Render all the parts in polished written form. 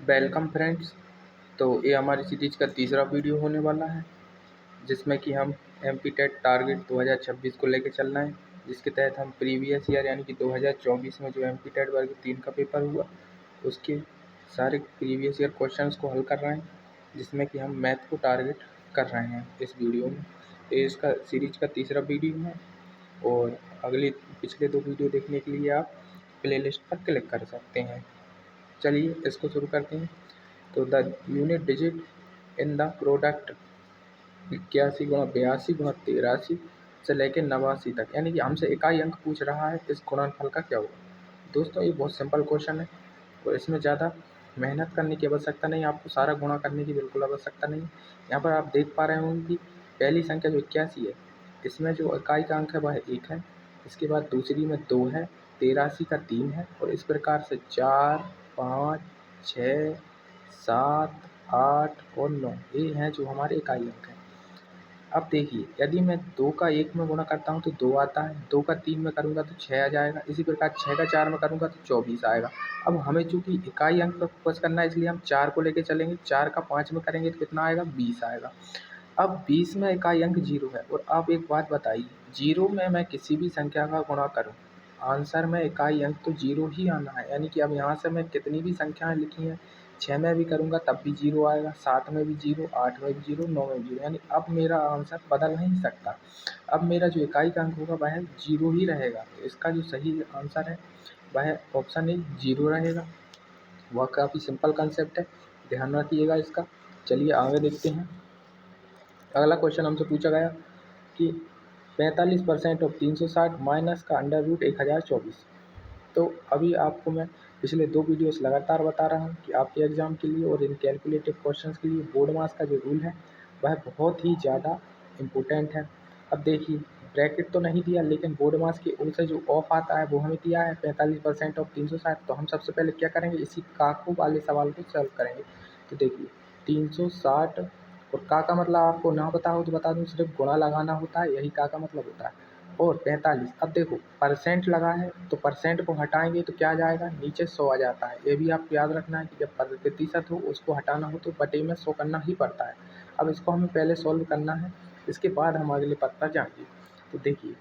Welcome friends. तो ये हमारी सीरीज का तीसरा वीडियो होने वाला है, जिसमें कि हम एमपी टेट टारगेट 2026 को लेकर चल रहे हैं, जिसके तहत हम प्रीवियस ईयर यानी कि 2024 में जो एमपी टेट वर्ग 3 का पेपर हुआ उसके सारे प्रीवियस ईयर क्वेश्चंस को हल कर रहे हैं, जिसमें कि हम मैथ को टारगेट कर रहे हैं इस वीडियो में। ये इसका सीरीज का तीसरा वीडियो है और अगले पिछले 2 वीडियो देखने के लिए आप प्लेलिस्ट पर क्लिक कर सकते हैं। चलिए इसको शुरू करते हैं। तो the unit digit in the product 81 × 82 × 83 से लेकर 89 तक, यानी कि हमसे इकाई अंक पूछ रहा है, इस गुणनफल का क्या होगा। दोस्तों ये बहुत सिंपल क्वेश्चन है और इसमें ज़्यादा मेहनत करने की आवश्यकता नहीं, आपको सारा गुणा करने की बिल्कुल आवश्यकता नहीं। यहाँ पर आप देख पा रहे होंगे कि पहली संख्या जो 81 है, इसमें जो इकाई का अंक है वह 1 है, इसके बाद दूसरी में 2 है, 83 का 3 है और इस प्रकार से 4, 5, 6, 7, 8 और 9 ये हैं जो हमारे इकाई अंक हैं। अब देखिए, यदि मैं 2 का 1 में गुणा करता हूँ तो 2 आता है, 2 का 3 में करूँगा तो 6 आ जाएगा, इसी प्रकार 6 का 4 में करूँगा तो 24 आएगा। अब हमें चूँकि इकाई अंक पर फोकस करना है, इसलिए हम 4 को लेके चलेंगे, 4 का 5 में करेंगे तो कितना आएगा, 20 आएगा। अब 20 में इकाई अंक 0 है और आप एक बात बताइए, 0 में मैं किसी भी संख्या का गुणा करूँ, आंसर में इकाई अंक तो 0 ही आना है। यानी कि अब यहाँ से मैं कितनी भी संख्याएँ लिखी हैं, 6 में भी करूँगा तब भी 0 आएगा, 7 में भी 0, 8 में भी 0, 9 में भी 0, यानी अब मेरा आंसर बदल नहीं सकता। अब मेरा जो इकाई का अंक होगा वह 0 ही रहेगा। तो इसका जो सही आंसर है वह ऑप्शन ए 0 रहेगा। वह काफ़ी सिंपल कंसेप्ट है, ध्यान रखिएगा इसका। चलिए आगे देखते हैं। अगला क्वेश्चन हमसे पूछा गया कि 45% ऑफ 360 माइनस का अंडर रूट 1024। तो अभी आपको मैं पिछले 2 वीडियोस लगातार बता रहा हूँ कि आपके एग्ज़ाम के लिए और इन कैलकुलेटिव क्वेश्चंस के लिए बोर्ड मास का जो रूल है वह बहुत ही ज़्यादा इम्पोर्टेंट है। अब देखिए, ब्रैकेट तो नहीं दिया, लेकिन बोर्ड मास की ओर से जो ऑफ आता है वो हमें दिया है 45% ऑफ 360। तो हम सबसे पहले क्या करेंगे, इसी काकू वाले सवाल को सॉल्व करेंगे। तो देखिए 360 और का मतलब आपको ना पता हो तो बता दूँ, सिर्फ गुणा लगाना होता है, यही का मतलब होता है। और 45, अब देखो परसेंट लगा है तो परसेंट को हटाएंगे तो क्या आ जाएगा, नीचे 100 आ जाता है। ये भी आपको याद रखना है कि जब प्रतिशत हो उसको हटाना हो तो बटे में 100 करना ही पड़ता है। अब इसको हमें पहले सॉल्व करना है, इसके बाद हम अगले पद पर जाएंगे। तो देखिए,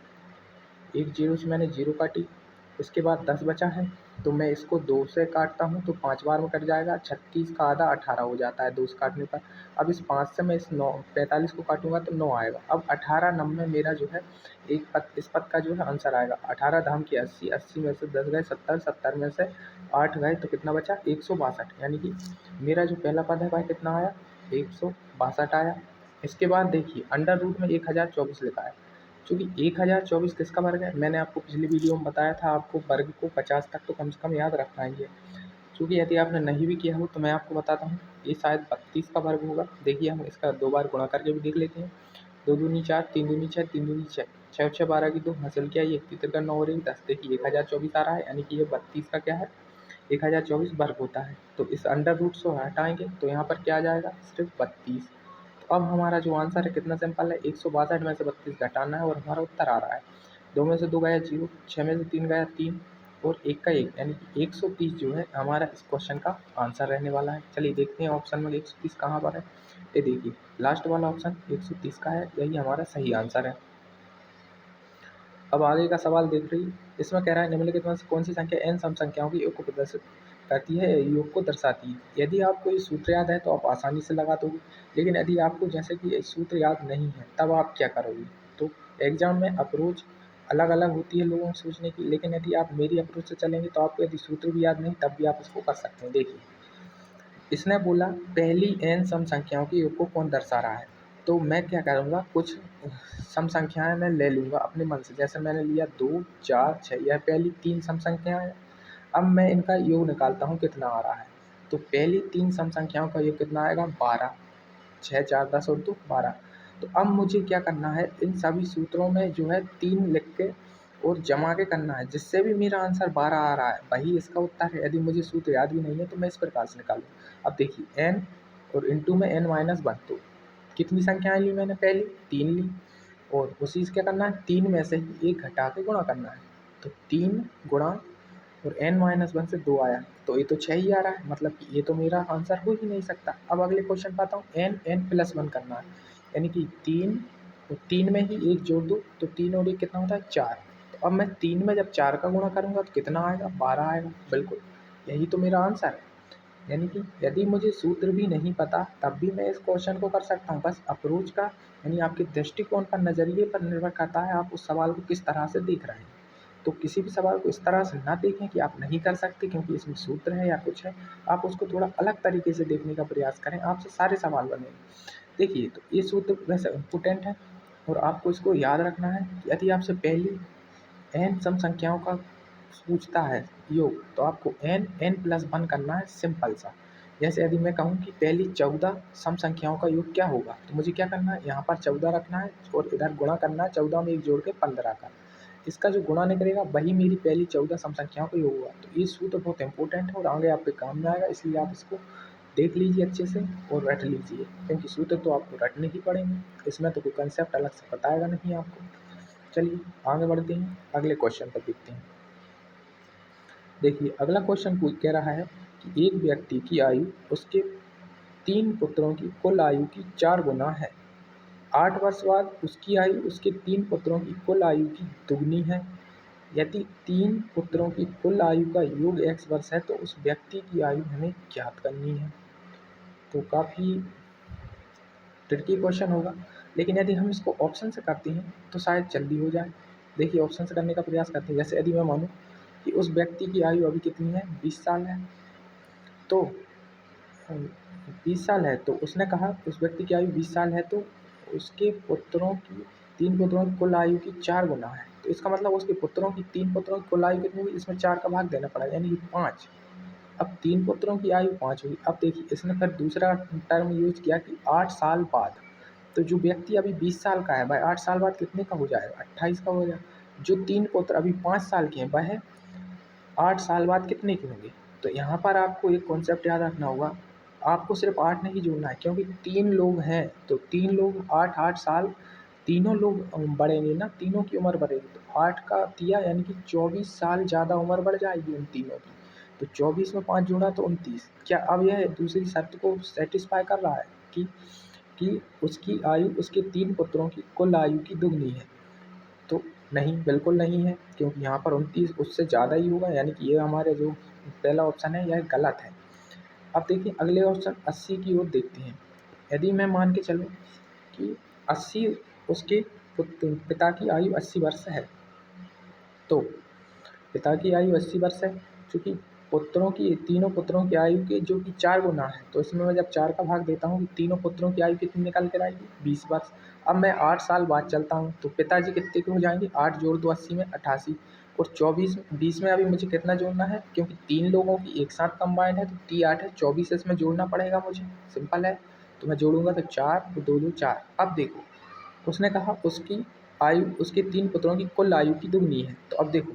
एक जीरो से मैंने 0 काटी, उसके बाद 10 बचा है, तो मैं इसको 2 से काटता हूँ तो 5 बार में कट जाएगा, 36 का आधा 18 हो जाता है 2 से काटने पर। अब इस 5 से मैं इस 45 को काटूंगा तो 9 आएगा। अब 18 9 में मेरा जो है एक पद, इस पद का जो है आंसर आएगा 18 धाम की 80, 80 में से 10 गए 70, 70 में से 8 गए तो कितना बचा, 162। यानी कि मेरा जो पहला पद है वह कितना आया, 162 आया। इसके बाद देखिए अंडर रूट में 1024 लिखा है, चूँकि 1024 किसका वर्ग है, मैंने आपको पिछली वीडियो में बताया था आपको वर्ग को 50 तक तो कम से कम याद रखना ही है। चूँकि यदि आपने नहीं भी किया हो तो मैं आपको बताता हूँ, ये शायद 32 का वर्ग होगा। देखिए हम इसका 2 बार गुणा करके भी देख लेते हैं। 2 दूनी 4, 3 दूनी 6, 3 दूनी 6, 6 6 12 की 2, हासिल क्या, ये 31 का 9 और 1 10। देखिए 1024 आ रहा है, यानी कि ये 32 का क्या है, 1024 वर्ग होता है। तो इस अंडर रूट से हटाएंगे तो यहाँ पर क्या आ जाएगा, सिर्फ 32। तो अब हमारा जो आंसर है कितना सिंपल है, 162 में से 32 घटाना है और हमारा उत्तर आ रहा है। 2 में से 2 गया 0, 6 में से 3 गया 3 और 1 का 1, यानी कि 130 जो है हमारा इस क्वेश्चन का आंसर रहने वाला है। चलिए देखते हैं ऑप्शन में 130 कहाँ पर है। ये देखिए लास्ट वाला ऑप्शन 130 का है, यही हमारा सही आंसर है। अब आगे का सवाल देख रही, इसमें कह रहा है निम्नलिखित में से कौन सी संख्या n सम संख्याओं के योग को प्रदर्शित करती है, योग को दर्शाती है। यदि आपको ये सूत्र याद है तो आप आसानी से लगा दोगे, लेकिन यदि आपको जैसे कि ये सूत्र याद नहीं है तब आप क्या करोगे। तो एग्जाम में अप्रोच अलग अलग होती है लोगों की सोचने की, लेकिन यदि आप मेरी अप्रोच से चलेंगे तो आपको यदि सूत्र भी याद नहीं तब भी आप इसको कर सकते हैं। देखिए इसने बोला पहली n सम संख्याओं के योग को कौन दर्शा रहा है, तो मैं क्या करूँगा, कुछ सम संख्याएं मैं ले लूँगा अपने मन से। जैसे मैंने लिया 2, 4, 6, यह पहली 3 सम संख्याएं हैं। अब मैं इनका योग निकालता हूँ कितना आ रहा है। तो पहली 3 सम संख्याओं का योग कितना आएगा, 12, 6 4 10 और 2 12। तो अब मुझे क्या करना है, इन सभी सूत्रों में जो है 3 लिख के और जमा के करना है, जिससे भी मेरा आंसर 12 आ रहा है वही इसका उत्तर है। यदि मुझे सूत्र याद भी नहीं है तो मैं इस प्रकार से निकालूँ। अब देखिए n और इंटू में n-1, तो कितनी संख्याएं ली मैंने, पहली 3 ली और उसी से क्या करना है, 3 में से ही 1 घटा के गुणा करना है। तो 3 गुणा और n-1 से 2 आया तो ये तो 6 ही आ रहा है, मतलब कि ये तो मेरा आंसर हो ही नहीं सकता। अब अगले क्वेश्चन पाता हूँ, n+1 करना है, यानी कि 3 और 3 में ही 1 जोड़ दो तो 3 और 1 कितना होता है 4। तो अब मैं 3 में जब 4 का गुणा करूँगा तो कितना आएगा, 12 आएगा। बिल्कुल यही तो मेरा आंसर है। यानी कि यदि मुझे सूत्र भी नहीं पता तब भी मैं इस क्वेश्चन को कर सकता हूँ। बस अप्रोच का यानी आपके दृष्टिकोण पर, नज़रिए पर निर्भर करता है आप उस सवाल को किस तरह से देख रहे हैं। तो किसी भी सवाल को इस तरह से ना देखें कि आप नहीं कर सकते क्योंकि इसमें सूत्र है या कुछ है। आप उसको थोड़ा अलग तरीके से देखने का प्रयास करें, आपसे सारे सवाल बनेंगे। देखिए, तो ये सूत्र वैसे इम्पोर्टेंट है और आपको इसको याद रखना है कि यदि आपसे पहली n सम संख्याओं का पूछता है योग, तो आपको n+1 करना है, सिंपल सा। जैसे यदि मैं कहूँ कि पहली 14 सम संख्याओं का योग क्या होगा, तो मुझे क्या करना है, यहाँ पर 14 रखना है और इधर गुणा करना है 14 में 1 जोड़ के 15 का। इसका जो गुणा निकलेगा वही मेरी पहली 14 सम संख्याओं का योग हुआ। तो ये सूत्र बहुत इंपॉर्टेंट है और आगे आपके काम में आएगा, इसलिए आप इसको देख लीजिए अच्छे से और रट लीजिए, क्योंकि सूत्र तो आपको रटने ही पड़ेंगे, इसमें तो कोई कंसेप्ट अलग से बताएगा नहीं आपको। चलिए आगे बढ़ते हैं, अगले क्वेश्चन पर देखते हैं। देखिए अगला क्वेश्चन कह रहा है कि एक व्यक्ति की आयु उसके 3 पुत्रों की कुल आयु की 4 गुना है। 8 वर्ष बाद उसकी आयु उसके 3 पुत्रों की कुल आयु की दुगनी है। यदि 3 पुत्रों की कुल आयु का योग x वर्ष है तो उस व्यक्ति की आयु हमें ज्ञात करनी है। तो काफ़ी ट्रिकी क्वेश्चन होगा, लेकिन यदि हम इसको ऑप्शन से करते हैं तो शायद जल्दी हो जाए। देखिए ऑप्शन से करने का प्रयास करते हैं। जैसे यदि मैं मानूँ कि उस व्यक्ति की आयु अभी कितनी है, 20 साल है, तो 20 साल है, तो उसने कहा उस व्यक्ति की आयु 20 साल है तो उसके पुत्रों की 3 पुत्रों की कुल आयु की 4 गुना है। तो इसका मतलब उसके पुत्रों की 3 पुत्रों की कुल आयु कितनी हुई, इसमें 4 का भाग देना पड़ेगा, यानी कि 5। अब 3 पुत्रों की आयु 5 हुई। अब देखिए इसने फिर दूसरा टर्म यूज़ किया कि 8 साल बाद। तो जो व्यक्ति अभी 20 साल का है, भाई 8 साल बाद कितने का हो जाएगा, 28 का हो जाएगा। जो 3 पुत्र अभी 5 साल के हैं, वह 8 साल बाद कितने के होंगे। तो यहाँ पर आपको एक कॉन्सेप्ट याद रखना होगा, आपको सिर्फ 8 नहीं जोड़ना है, क्योंकि 3 लोग हैं तो 3 लोग 8-8 साल, तीनों लोग बढ़ेंगे ना, तीनों की उम्र बढ़ेगी। तो 8 का तिया यानी कि 24 साल ज़्यादा उम्र बढ़ जाएगी उन तीनों की। तो 24 में 5 जोड़ा तो 29। क्या अब यह दूसरी शर्त को सेटिस्फाई कर रहा है कि उसकी आयु उसके 3 पुत्रों की कुल आयु की दुगनी है? तो नहीं, बिल्कुल नहीं है, क्योंकि यहाँ पर 29 उससे ज़्यादा ही होगा, यानी कि ये हमारे जो पहला ऑप्शन है यह गलत है। अब देखिए अगले ऑप्शन 80 की ओर देखते हैं। यदि मैं मान के चलूँ कि 80 उसके पिता की आयु 80 वर्ष है, तो पिता की आयु 80 वर्ष है, चूँकि पुत्रों की, तीनों पुत्रों की आयु के जो कि 4 गुना है, तो इसमें मैं जब 4 का भाग देता हूँ, तीनों पुत्रों की आयु कितनी निकल कर आएगी, 20 वर्ष। अब मैं 8 साल बाद चलता हूँ, तो पिताजी कितने के हो जाएंगे, 8 जोड़ दो 80 में 88, और 20 में अभी मुझे कितना जोड़ना है, क्योंकि 3 लोगों की एक साथ कंबाइंड है, तो 3 8 है, 24 इसमें जोड़ना पड़ेगा मुझे, सिंपल है। तो मैं जोड़ूंगा तो 4 और 2 2 4। अब देखो उसने कहा उसकी आयु उसके 3 पुत्रों की कुल आयु की दुगनी है। तो अब देखो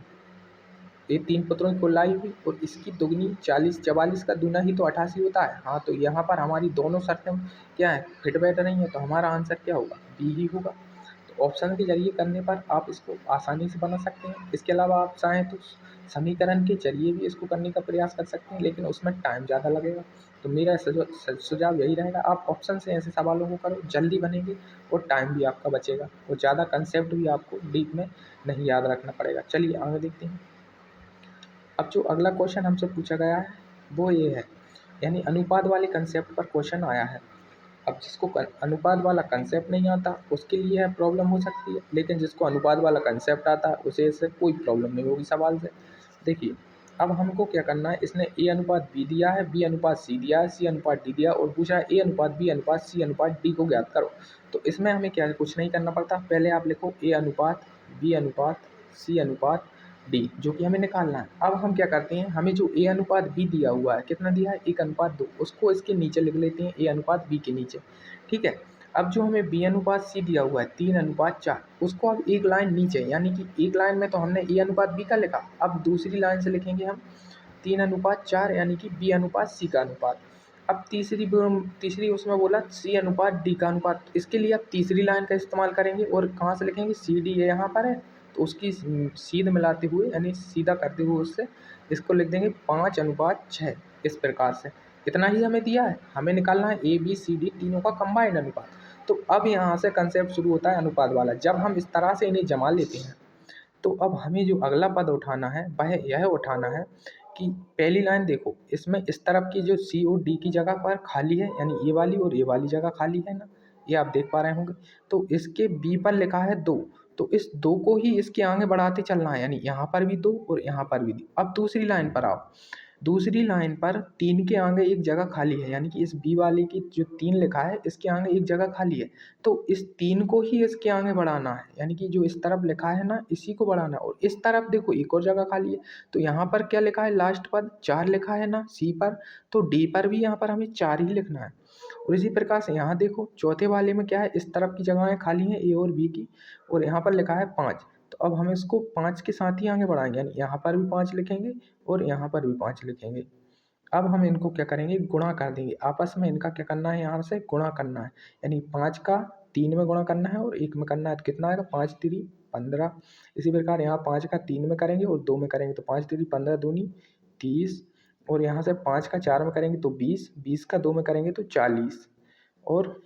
ये 3 पुत्रों की कुल आयु हुई और इसकी दुगनी 40, 44 का दूना ही तो 88 होता है। हाँ, तो यहाँ पर हमारी दोनों शर्तें क्या है, फिट बैठ रही हैं, तो हमारा आंसर क्या होगा, बी ही होगा। तो ऑप्शन के जरिए करने पर आप इसको आसानी से बना सकते हैं। इसके अलावा आप चाहें तो समीकरण के जरिए भी इसको करने का प्रयास कर सकते हैं, लेकिन उसमें टाइम ज़्यादा लगेगा। तो मेरा सुझाव यही रहेगा, आप ऑप्शन से ऐसे सवालों को करो, जल्दी बनेंगे और टाइम भी आपका बचेगा और ज़्यादा कंसेप्ट भी आपको डीप में नहीं याद रखना पड़ेगा। चलिए आगे देखते हैं। अब जो अगला क्वेश्चन हमसे पूछा गया है वो ये है, यानी अनुपात वाले कंसेप्ट पर क्वेश्चन आया है। अब जिसको अनुपात वाला कंसेप्ट नहीं आता उसके लिए है प्रॉब्लम हो सकती है, लेकिन जिसको अनुपात वाला कंसेप्ट आता है उसे इससे कोई प्रॉब्लम नहीं होगी सवाल से। देखिए अब हमको क्या करना है, इसने ए अनुपात बी दिया है, बी अनुपात सी दिया है, सी अनुपात डी दिया और पूछा है ए अनुपात बी अनुपात सी अनुपात डी को ज्ञात करो। तो इसमें हमें क्या कुछ नहीं करना पड़ता, पहले आप लिखो ए अनुपात बी अनुपात सी अनुपात डी, जो कि हमें निकालना है। अब हम क्या करते हैं, हमें जो ए अनुपात बी दिया हुआ है कितना दिया है, 1:2, उसको इसके नीचे लिख लेते हैं, ए अनुपात बी के नीचे, ठीक है। अब जो हमें बी अनुपात सी दिया हुआ है 3:4, उसको अब एक लाइन नीचे, यानी कि एक लाइन में तो हमने ए अनुपात बी का लिखा, अब दूसरी लाइन से लिखेंगे हम 3:4, यानी कि बी अनुपात सी का अनुपात। अब तीसरी उसमें बोला सी अनुपात डी का अनुपात, इसके लिए अब तीसरी लाइन का इस्तेमाल करेंगे और कहाँ से लिखेंगे, सी डी ए यहाँ पर है, तो उसकी सीध मिलाते हुए यानी सीधा करते हुए उससे इसको लिख देंगे 5:6 इस प्रकार से। इतना ही हमें दिया है, हमें निकालना है ए बी सी डी तीनों का कंबाइंड अनुपात। तो अब यहाँ से कंसेप्ट शुरू होता है अनुपात वाला। जब हम इस तरह से इन्हें जमा लेते हैं तो अब हमें जो अगला पद उठाना है वह यह उठाना है कि पहली लाइन देखो, इसमें इस तरफ की जो सी और डी की जगह पर खाली है, यानी ये वाली और ये वाली जगह खाली है ना, ये आप देख पा रहे होंगे। तो इसके बी पर लिखा है 2, तो इस 2 को ही इसके आगे बढ़ाते चलना है, यानी यहाँ पर भी 2 और यहाँ पर भी 2। अब दूसरी लाइन पर आओ, दूसरी लाइन पर 3 के आगे एक जगह खाली है, यानी कि इस बी वाले की जो 3 लिखा है इसके आगे एक जगह खाली है, तो इस 3 को ही इसके आगे बढ़ाना है, यानी कि जो इस तरफ लिखा है ना इसी को बढ़ाना है। और इस तरफ देखो एक और जगह खाली है, तो यहाँ पर क्या लिखा है, लास्ट पद 4 लिखा है ना सी पर, तो डी पर भी यहाँ पर हमें 4 ही लिखना है। और इसी प्रकार से यहाँ देखो चौथे वाले में क्या है, इस तरफ की जगहें खाली हैं ए और बी की, और यहाँ पर लिखा है 5, तो अब हम इसको 5 के साथ ही आगे बढ़ाएंगे, यानी यहाँ पर भी 5 लिखेंगे और यहाँ पर भी 5 लिखेंगे। अब हम इनको क्या करेंगे, गुणा कर देंगे आपस में, इनका क्या करना है, यहाँ से गुणा करना है, यानी 5 का 3 में गुणा करना है और 1 में करना है, तो कितना आएगा 5 3 15। इसी प्रकार यहाँ 5 का 3 में करेंगे और 2 में करेंगे, तो 5 3 15 दूनी 30, और यहाँ से 5 का 4 में करेंगे तो 20, 20 का 2 में करेंगे तो 40, और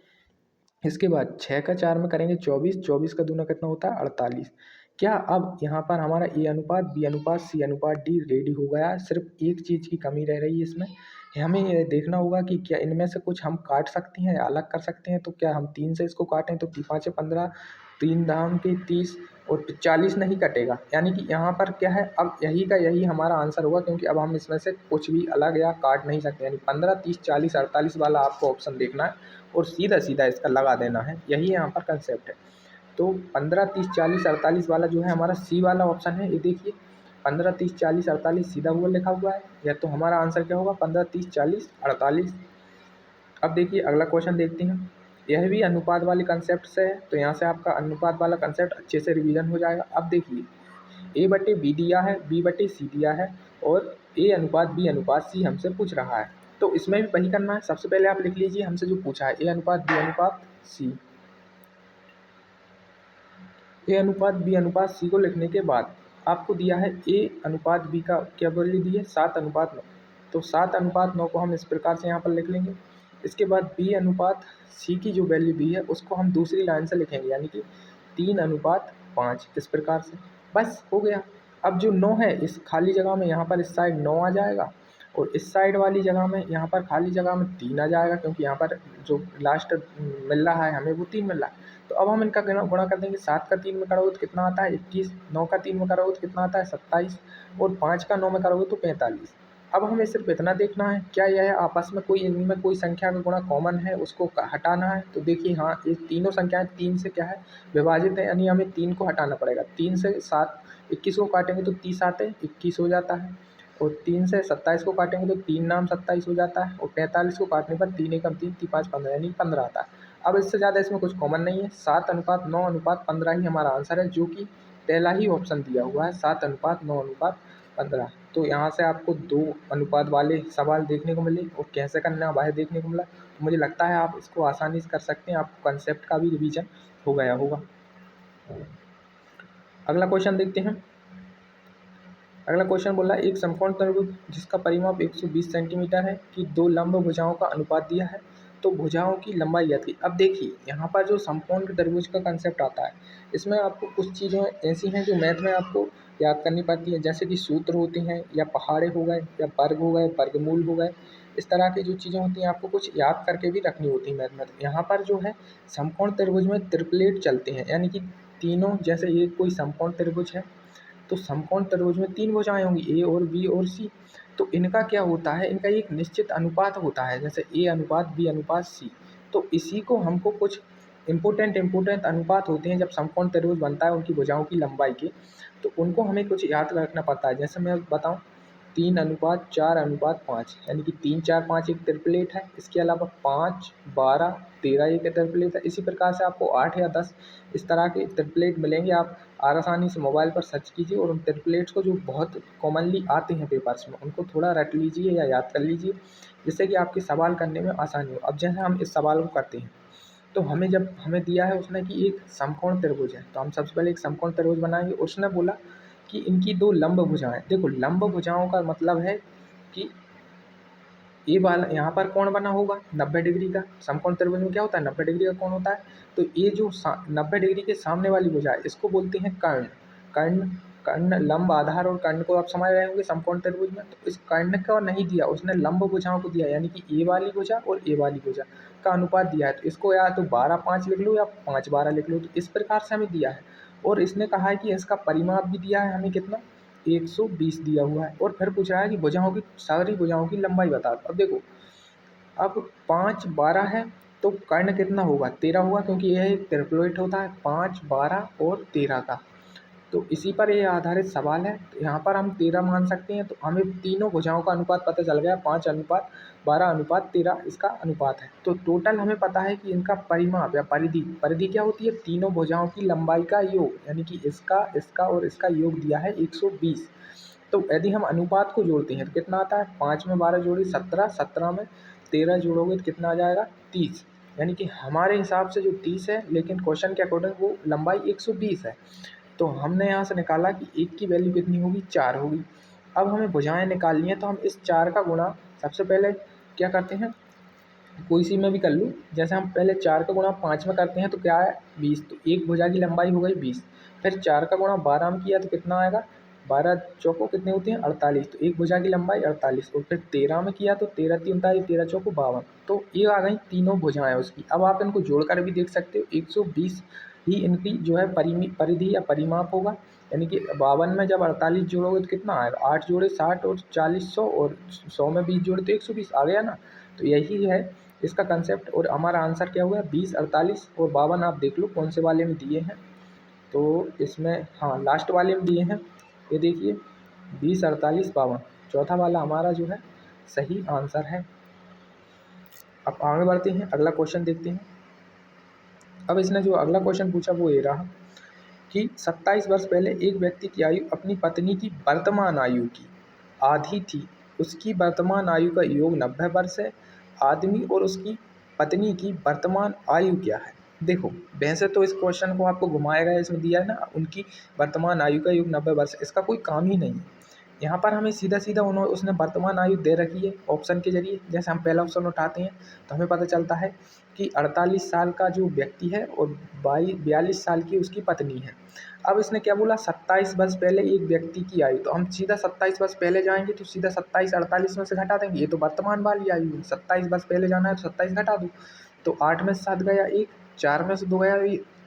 इसके बाद 6 का 4 में करेंगे 24, 24 का दूना कितना होता है 48। क्या अब यहाँ पर हमारा ए अनुपात बी अनुपात सी अनुपात डी रेडी हो गया है। सिर्फ एक चीज़ की कमी रह रही है इसमें, हमें ये देखना होगा कि क्या इनमें से कुछ हम काट सकते हैं या अलग कर सकते हैं। तो क्या हम 3 से इसको काटें तो 5 15, 3 दाम के 30 और 40 नहीं कटेगा, यानी कि यहाँ पर क्या है, अब यही का यही हमारा आंसर होगा, क्योंकि अब हम इसमें से कुछ भी अलग या काट नहीं सकते, यानी 15 30 40 48 वाला आपको ऑप्शन देखना है और सीधा सीधा इसका लगा देना है, यही यहाँ पर कंसेप्ट है। तो 15 30 40 48 वाला जो है हमारा सी वाला ऑप्शन है, ये देखिए 15 30 40 48 सीधा हुआ लिखा हुआ है, या तो हमारा आंसर क्या होगा 15 30 40 48। अब देखिए अगला क्वेश्चन देखते हैं, यह भी अनुपात वाले कंसेप्ट से है, तो यहाँ से आपका अनुपात वाला कंसेप्ट अच्छे से रिवीजन हो जाएगा। अब देखिए A/B दिया है, B/C दिया है, और A अनुपात B अनुपात C हमसे पूछ रहा है, तो इसमें भी वही करना है। सबसे पहले आप लिख लीजिए हमसे जो पूछा है A अनुपात B अनुपात C। A अनुपात B अनुपात C को लिखने के बाद आपको दिया है A अनुपात B का क्या वैल्यू दी है 7:9, तो 7:9 को हम इस प्रकार से यहाँ पर लिख लेंगे। इसके बाद B अनुपात C की जो वैल्यू दी है उसको हम दूसरी लाइन से लिखेंगे, यानी कि 3:5 इस प्रकार से, बस हो गया। अब जो 9 है इस खाली जगह में यहाँ पर इस साइड 9 आ जाएगा, और इस साइड वाली जगह में यहाँ पर खाली जगह में 3 आ जाएगा, क्योंकि यहाँ पर जो लास्ट मिल रहा है हमें वो 3 मिल रहा है। तो अब हम इनका गुणा कर देंगे, 7 का 3 में करोगे तो कितना आता है 21, 9 का 3 में करोगे तो कितना आता है 27, और 5 का 9 में करोगे तो 45। अब हमें सिर्फ इतना देखना है, क्या यह आपस में कोई इनमें कोई संख्या का गुणा कॉमन है, उसको हटाना है। तो देखिए हाँ, ये तीनों संख्याएं 3 से क्या है विभाजित है, यानी हमें 3 को हटाना पड़ेगा। 3 से 7 21 को काटेंगे तो 30 आते हैं, 21 हो जाता है, और 3 से 27 को काटेंगे तो 3 नाम 27 हो जाता है, और 45 को काटने पर 3 एकम 3 3 5 15 यानी 15 आता है। अब इससे ज़्यादा इसमें कुछ कॉमन नहीं है, 7:9:15 ही हमारा आंसर है, जो कि पहला ही ऑप्शन दिया हुआ है 7:9:15। तो यहाँ से आपको 2 अनुपात वाले सवाल देखने को मिले, और कैसे करना है वह देखने को मिला। तो मुझे लगता है आप इसको आसानी से कर सकते हैं, आपको कंसेप्ट का भी रिवीजन हो गया होगा। अगला क्वेश्चन देखते हैं। अगला क्वेश्चन बोला एक समकोण त्रिभुज जिसका परिमाप 120 सेंटीमीटर है कि 2 लंब भुजाओं का अनुपात दिया है, तो भुजाओं की लंबाई ज्ञात की। अब देखिए यहाँ पर जो समकोण त्रिभुज का कंसेप्ट आता है, इसमें आपको कुछ चीज़ें ऐसी हैं जो मैथ में आपको याद करनी पड़ती है, जैसे कि सूत्र होते हैं, या पहाड़े हो गए, या वर्ग हो गए, वर्गमूल हो गए, इस तरह की जो चीज़ें होती हैं आपको कुछ याद करके भी रखनी होती है मैथ में। यहाँ पर जो है समकोण त्रिभुज में त्रिप्लेट चलते हैं, यानी कि तीनों, जैसे ये कोई समकोण त्रिभुज है तो समकोण त्रिभुज में 3 भुजाएँ होंगी, ए और बी और सी। तो इनका क्या होता है, इनका एक निश्चित अनुपात होता है, जैसे ए अनुपात बी अनुपात सी। तो इसी को हमको कुछ इम्पोर्टेंट अनुपात होते हैं जब समकोण त्रिभुज बनता है उनकी भुजाओं की लंबाई के, तो उनको हमें कुछ याद रखना पड़ता है। जैसे मैं बताऊँ 3:4:5, यानी कि 3 4 5 एक ट्रिपलेट है, इसके अलावा 5 12 13 एक ट्रिपलेट है। इसी प्रकार से आपको 8 या 10 इस तरह के ट्रिपलेट मिलेंगे। आप आसानी से मोबाइल पर सर्च कीजिए और उन ट्रिपलेट्स को जो बहुत कॉमनली आते हैं पेपर्स में उनको थोड़ा रट लीजिए या याद कर लीजिए, जिससे कि आपके सवाल करने में आसानी हो। अब जैसे हम इस सवाल को करते हैं, तो हमें जब हमें दिया है उसने कि एक समकोण त्रिभुज है, तो हम सबसे पहले एक समकोण त्रिभुज बनाएंगे। उसने बोला कि इनकी दो लंब भुजाएं। देखो लंब भुजाओं का मतलब है कि ये वाला यहाँ पर कोण बना होगा 90 डिग्री का। समकोण त्रिभुज में क्या होता है, 90 डिग्री का कोण होता है। तो ये जो 90 डिग्री के सामने वाली भुजा है इसको बोलते हैं कर्ण। कर्ण कर्ण लंब आधार और कर्ण को आप समझ रहे होंगे समकोण त्रिभुज में। तो इस कर्ण का नहीं दिया उसने, लंब भुजाओं को दिया, यानी कि ए वाली भुजा और ए वाली भुजा का अनुपात दिया है। तो इसको या तो 12:5 लिख लो या 5:12 लिख लो। तो इस प्रकार से हमें दिया है। और इसने कहा है कि इसका परिमाप भी दिया है हमें कितना, 120 दिया हुआ है। और फिर पूछ रहा है कि भुजाओं की, सारी भुजाओं की लंबाई बता दो। अब देखो, अब 5:12 है तो कर्ण कितना होगा, 13 होगा, क्योंकि यह एक ट्रिप्लोइड होता है 5, 12 और 13 का। तो इसी पर ये आधारित सवाल है। तो यहाँ पर हम 13 मान सकते हैं। तो हमें तीनों भुजाओं का अनुपात पता चल गया, 5:12:13 इसका अनुपात है। तो टोटल हमें पता है कि इनका परिमाप या परिधि, परिधि क्या होती है, तीनों भुजाओं की लंबाई का योग, यानी कि इसका, इसका और इसका योग दिया है 120। तो यदि हम अनुपात को जोड़ते हैं तो कितना आता है, 5 में 12 जोड़ी 17, 17 में 13 जोड़ोगे तो कितना आ जाएगा 30। यानी कि हमारे हिसाब से जो 30 है, लेकिन क्वेश्चन के अकॉर्डिंग वो लंबाई 120 है। तो हमने यहाँ से निकाला कि एक की वैल्यू कितनी होगी, 4 होगी। अब हमें भुजाएं निकालनी है। तो हम इस 4 का गुणा सबसे पहले क्या करते हैं, कोई सी में भी कर लूँ। जैसे हम पहले 4 का गुणा 5 में करते हैं तो क्या है 20। तो एक भुजा की लंबाई हो गई 20। फिर 4 का गुणा 12 में किया तो कितना आएगा, 12 चौको कितने होते हैं 48। तो एक भुजा की लंबाई 48। और फिर 13 में किया तो 13 3 39, 13 चौको 52। तो ये आ गई तीनों भुजाएं उसकी। अब आप इनको जोड़कर भी देख सकते हो, 120 ही इनकी जो है परिधि या परिमाप होगा। यानी कि 52 में जब 48 जोड़ोगे तो कितना आएगा, 8 जोड़े 60 और 40 100 और 100 में 20 जोड़े तो 120 आ गया ना। तो यही है इसका कंसेप्ट। और हमारा आंसर क्या हुआ, 20, 48 और 52। आप देख लो कौन से वाले में दिए हैं। तो इसमें हाँ लास्ट वाले में दिए हैं, ये देखिए 20, 48, 52, चौथा वाला हमारा जो है सही आंसर है। अब आगे बढ़ते हैं, अगला क्वेश्चन देखते हैं। अब इसने जो अगला क्वेश्चन पूछा वो ये रहा कि 27 वर्ष पहले एक व्यक्ति की आयु अपनी पत्नी की वर्तमान आयु की आधी थी। उसकी वर्तमान आयु का योग 90 वर्ष है। आदमी और उसकी पत्नी की वर्तमान आयु क्या है। देखो वैसे तो इस क्वेश्चन को आपको घुमाया गया, इसमें दिया है ना उनकी वर्तमान आयु का योग 90 वर्ष, इसका कोई काम ही नहीं है। यहाँ पर हमें सीधा सीधा उसने वर्तमान आयु दे रखी है ऑप्शन के जरिए। जैसे हम पहला ऑप्शन उठाते हैं तो हमें पता चलता है कि 48 साल का जो व्यक्ति है और 42 साल की उसकी पत्नी है। अब इसने क्या बोला, 27 वर्ष पहले एक व्यक्ति की आयु। तो हम सीधा 27 वर्ष पहले जाएंगे तो सीधा 27 48 में से घटा देंगे, ये तो वर्तमान वाली आयु है। 27 वर्ष पहले जाना है तो 27 घटा दो। तो 8 में से 7 गया 1, 4 में से 2 गया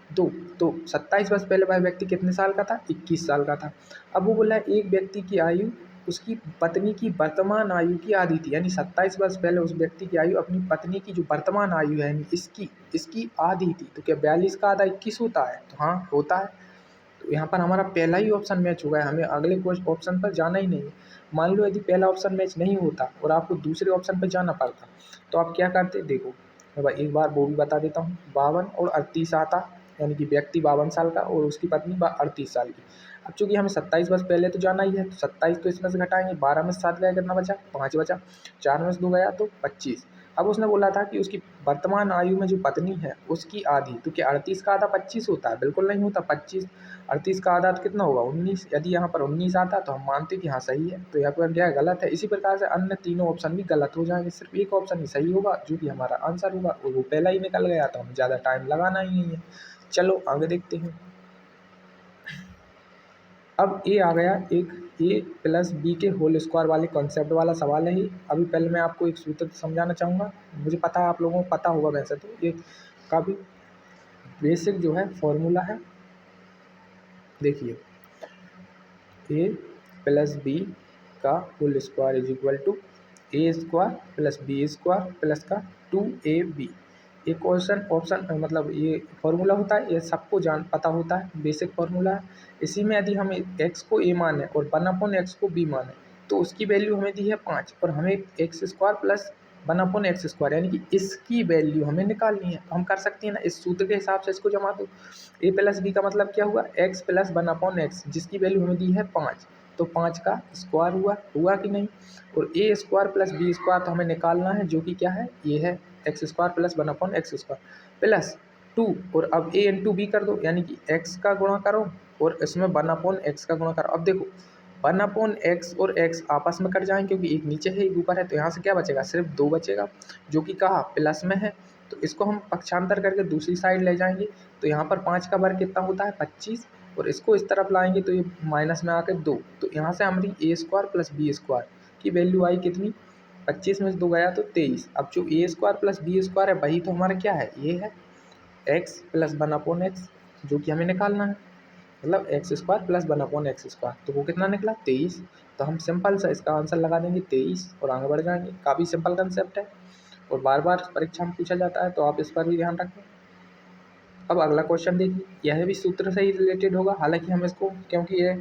2। तो 27 वर्ष पहले वह व्यक्ति कितने साल का था, 21 साल का था। अब वो बोला एक व्यक्ति की आयु उसकी पत्नी की वर्तमान आयु की आधी थी, यानी 27 वर्ष पहले उस व्यक्ति की आयु अपनी पत्नी की जो वर्तमान आयु है यानी इसकी आधी थी। तो क्या 42 का आधा 21 होता है, तो हाँ होता है। तो यहाँ पर हमारा पहला ही ऑप्शन मैच हो गया, हमें अगले ऑप्शन पर जाना ही नहीं है। मान लो यदि पहला ऑप्शन मैच नहीं होता और आपको दूसरे ऑप्शन पर जाना पड़ता तो आप क्या करते, देखो मैं एक बार वो भी बता देता हूँ। 52 और 38 आता, यानी कि व्यक्ति 52 साल का और उसकी पत्नी 38 साल की। अब चूंकि हमें 27 वर्ष पहले तो जाना ही है, तो 27 तो इसमें से घटाएंगे, 12 में से 7 गया कितना बचा, 5 बचा, 4 में से 2 गया तो 25। अब उसने बोला था कि उसकी वर्तमान आयु में जो पत्नी है उसकी आधी। तो क्या 38 का आधा 25 होता है, बिल्कुल नहीं होता। 25 38 का आधा तो कितना होगा 19। यदि यहाँ पर 19 आता तो हम मानते कि हाँ सही है। तो यहाँ पर क्या गलत है। इसी प्रकार से अन्य तीनों ऑप्शन भी गलत हो जाएंगे, सिर्फ एक ऑप्शन ही सही होगा जो कि हमारा आंसर होगा, और वो पहला ही निकल गया तो हमें ज़्यादा टाइम लगाना ही नहीं है। चलो आगे देखते हैं। अब ए आ गया एक a+b के होल स्क्वायर वाले कॉन्सेप्ट वाला सवाल है ये। अभी पहले मैं आपको एक सूत्र समझाना चाहूँगा। मुझे पता है आप लोगों को पता होगा, वैसे तो ये काफ़ी बेसिक जो है फॉर्मूला है। देखिए a+b का whole square is equal to a² + b² plus का 2ab। ये क्वेश्चन ऑप्शन मतलब ये फॉर्मूला होता है, ये सबको पता होता है, बेसिक फॉर्मूला है। इसी में यदि हम x को a माने और 1/x को b माने तो उसकी वैल्यू हमें दी है 5 और हमें x² प्लस 1/x² यानी कि इसकी वैल्यू हमें निकालनी है। तो हम कर सकते हैं ना, इस सूत्र के हिसाब से इसको जमा दो। a+b का मतलब क्या हुआ, x + 1/x जिसकी वैल्यू हमें दी है 5 तो 5 का स्क्वायर हुआ कि नहीं। और ए स्क्वायर प्लस बी स्क्वायर तो हमें निकालना है, जो कि क्या है, ये है x square plus 1/x² plus 2। और अब ए इंटू बी कर दो, यानी कि एक्स का गुणा करो और इसमें 1/x का गुणा करो। अब देखो 1/x और x आपस में कट जाएंगे, क्योंकि एक नीचे है एक ऊपर है, तो यहाँ से क्या बचेगा, सिर्फ 2 बचेगा, जो कि कहा प्लस में है। तो इसको हम पक्षांतर करके दूसरी साइड ले जाएंगे, तो यहाँ पर 5 का वर्ग कितना होता है, 25। और इसको इस तरफ लाएंगे तो ये माइनस में आके 2। तो यहाँ से हमारी ए स्क्वायर प्लस बी स्क्वायर की वैल्यू आई कितनी, 25 में से 2 गया तो 23। अब जो ए स्क्वायर प्लस बी स्क्वायर है वही तो हमारा क्या है, ये है एक्स प्लस 1/x, जो कि हमें निकालना है, मतलब एक्स स्क्वायर प्लस 1/x²। तो वो कितना निकला, 23। तो हम सिंपल सा इसका आंसर लगा देंगे 23 और आगे बढ़ जाएंगे। काफ़ी सिंपल कंसेप्ट है और बार बार परीक्षा में पूछा जाता है, तो आप इस पर भी ध्यान रखें। अब अगला क्वेश्चन देखिए, यह भी सूत्र से ही रिलेटेड होगा, हालांकि हम इसको, क्योंकि ये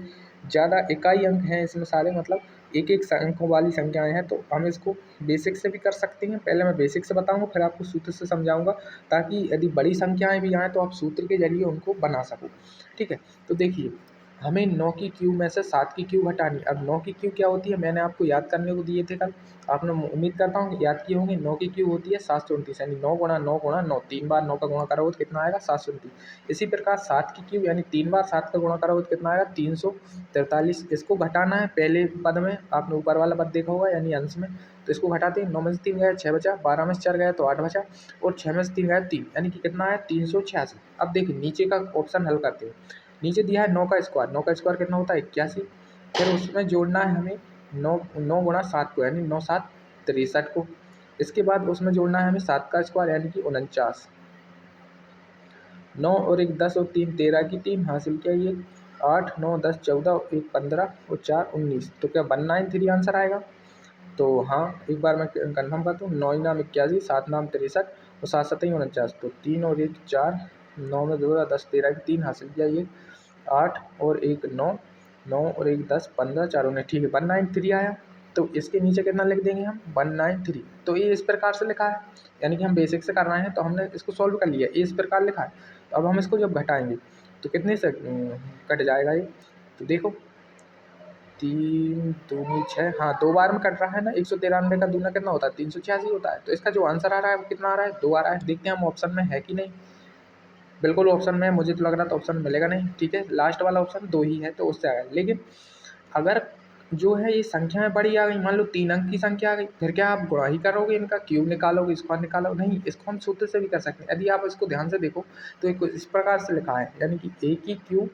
ज़्यादा इकाई अंक हैं इसमें सारे, मतलब एक एक अंकों वाली संख्याएं हैं, तो हम इसको बेसिक से भी कर सकते हैं। पहले मैं बेसिक से बताऊंगा, फिर आपको सूत्र से समझाऊंगा, ताकि यदि बड़ी संख्याएं भी आएँ तो आप सूत्र के जरिए उनको बना सको। ठीक है, तो देखिए हमें 9 की क्यू में से 7 की क्यू घटानी। अब 9 की क्यू क्या होती है, मैंने आपको याद करने को दिए थे कल, आपने उम्मीद करता हूँ याद किए होंगे। 9 की क्यू होती है 729, यानी 9 गुणा 9 गुणा 9, 3 बार 9 का गुणा करोगे तो कितना आएगा, 729। इसी प्रकार 7 की क्यू यानी 3 बार 7 का गुणा करोगे तो कितना आएगा, 343। इसको घटाना है, पहले पद में आपने ऊपर वाला पद देखा होगा यानी अंश में, तो इसको घटाते हैं। 9 में से 3 गया 6 बचा, 12 में से 4 गया तो 8 बचा, और 6 में से 3 गया 3, यानी कि कितना है, 386। अब देखिए नीचे का ऑप्शन हल करते हैं। नीचे दिया है 9 का स्क्वायर, 9 का स्क्वायर कितना होता है, 81। फिर उसमें जोड़ना है हमें 9 गुणा 7 को, यानी 9 7 63 को। इसके बाद उसमें जोड़ना है हमें 7 का स्क्वायर, यानी कि 49। 9 और 1 10 और 3 13 की 3 हासिल किया, ये 8 9 10 14 और 1 15 और 4 19। तो क्या 193 आंसर आएगा। तो हाँ, एक बार मैं कन्फर्म करता हूँ, 9 नाम 81, 7 नाम 63 और 7 7 49। तो 3 और 1 4, 9 में 2 10 13 की 3 हासिल किया, ये 8 और 1 9, 9 और 1 10 15 4 19। ठीक है, 193 आया। तो इसके नीचे कितना लिख देंगे हम, 193। तो ये इस प्रकार से लिखा है, यानी कि हम बेसिक से कर रहे हैं, तो हमने इसको सॉल्व कर लिया, ये इस प्रकार लिखा है। तो अब हम इसको जब घटाएंगे तो कितने से कट जाएगा ये, तो देखो 3 दूनी 6, हाँ 2 बार में कट रहा है ना। 193 का दूना कितना होता है, 386 होता है। तो इसका जो आंसर आ रहा है वो कितना आ रहा है, 2 आ रहा है। देखते हैं हम ऑप्शन में है कि नहीं। बिल्कुल ऑप्शन में है, मुझे तो लग रहा था ऑप्शन मिलेगा नहीं। ठीक है, लास्ट वाला ऑप्शन 2 ही है, तो उससे आएगा। लेकिन अगर जो है ये संख्याएं बड़ी आ गई, मान लो 3 अंक की संख्या आ गई, फिर क्या आप गुणा ही करोगे, इनका क्यूब निकालोगे, स्क्वायर निकालोगे, नहीं। इसको हम सूत्र से भी कर सकते हैं। यदि आप इसको ध्यान से देखो तो एक इस प्रकार से लिखा है, यानी कि ए की क्यू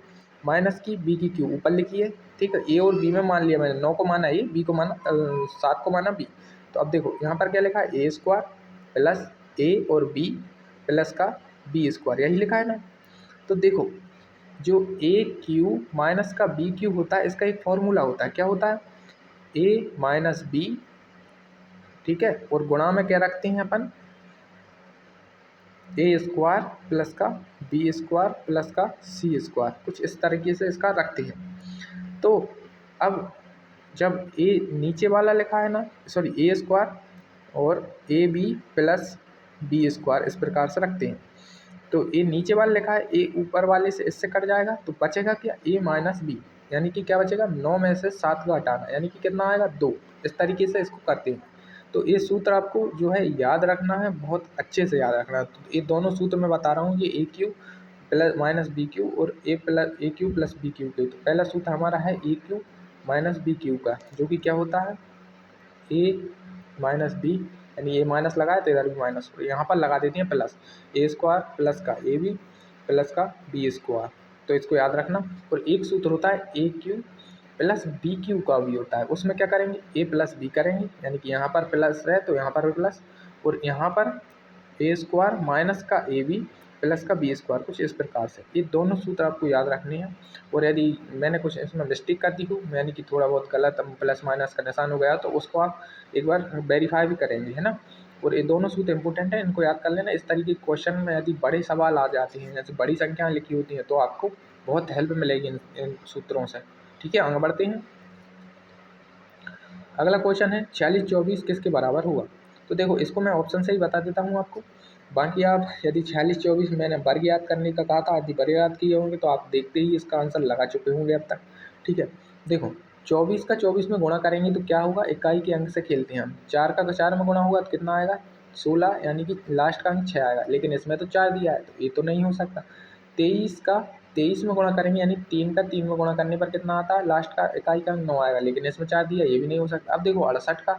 माइनस की बी की क्यू ऊपर लिखी है। ठीक है, ए और बी में मान लिया मैंने, 9 को माना ए, बी को माना 7 को माना बी। तो अब देखो यहाँ पर क्या लिखा है, ए स्क्वायर प्लस ए और बी प्लस का बी स्क्वायर, यही लिखा है ना। तो देखो जो ए क्यू माइनस का बी क्यू होता है, इसका एक फॉर्मूला होता है, क्या होता है, ए माइनस बी। ठीक है, और गुणा में क्या रखते हैं अपन, ए स्क्वायर प्लस का बी स्क्वायर प्लस का सी स्क्वायर, कुछ इस तरीके से इसका रखते हैं। तो अब जब ए नीचे वाला लिखा है ना, सॉरी ए स्क्वायर और A B plus B square, इस प्रकार से रखते हैं। तो ए नीचे वाला लिखा है, ए ऊपर वाले से इससे कट जाएगा, तो बचेगा क्या, ए माइनस बी, यानी कि क्या बचेगा, 9 में से 7 का हटाना, यानी कि कितना आएगा, 2। इस तरीके से इसको करते हैं। तो ये सूत्र आपको जो है याद रखना है, बहुत अच्छे से याद रखना है। तो ये दोनों सूत्र मैं बता रहा हूँ, ये A Q plus minus B Q और A Q plus B Q के। तो पहला सूत्र हमारा है A Q minus B Q का, जो कि क्या होता है, ए माइनस बी, यानी ये माइनस लगाए तो इधर भी माइनस, यहाँ पर लगा देते हैं प्लस, ए स्क्वायर प्लस का ए बी प्लस का बी स्क्वायर। तो इसको याद रखना। और एक सूत्र होता है A Q plus B Q का भी होता है, उसमें क्या करेंगे, ए प्लस बी करेंगे, यानी कि यहाँ पर प्लस है तो यहाँ पर भी प्लस, और यहाँ पर ए स्क्वायर माइनस का ए बी प्लस का बी स्क्वायर, कुछ इस प्रकार से। ये दोनों सूत्र आपको याद रखने हैं। और यदि मैंने कुछ इसमें मिस्टेक कर दी हो, यानी कि थोड़ा बहुत गलत प्लस माइनस का निशान हो गया, तो उसको आप एक बार वेरीफाई भी करेंगे, है ना। और ये दोनों सूत्र इंपॉर्टेंट है, इनको याद कर लेना। इस तरीके के क्वेश्चन में यदि बड़े सवाल आ जाते हैं, जैसे बड़ी संख्याएँ लिखी होती हैं, तो आपको बहुत हेल्प मिलेगी इन सूत्रों से। ठीक है, आगे बढ़ते हैं। अगला क्वेश्चन है 46 24 किसके बराबर होगा। तो देखो इसको मैं ऑप्शन से ही बता देता हूँ आपको। बाकी आप यदि 46 24 मैंने वर्ग याद करने का कहा था, यदि वर्ग याद किए होंगे तो आप देखते ही इसका आंसर लगा चुके होंगे अब तक। ठीक है, देखो 24 का 24 में गुणा करेंगे तो क्या होगा, इकाई के अंक से खेलते हैं हम। 4 का 4 में गुणा होगा तो कितना आएगा, 16, यानी कि लास्ट का अंक 6 आएगा, लेकिन इसमें तो 4 दिया है तो ये तो नहीं हो सकता। 23 का 23 में गुणा करेंगे, यानी 3 का 3 में गुणा करने पर कितना आता है, लास्ट का इकाई का अंक 9 आएगा, लेकिन इसमें 4 दिया, ये भी नहीं हो सकता। अब देखो 68 का,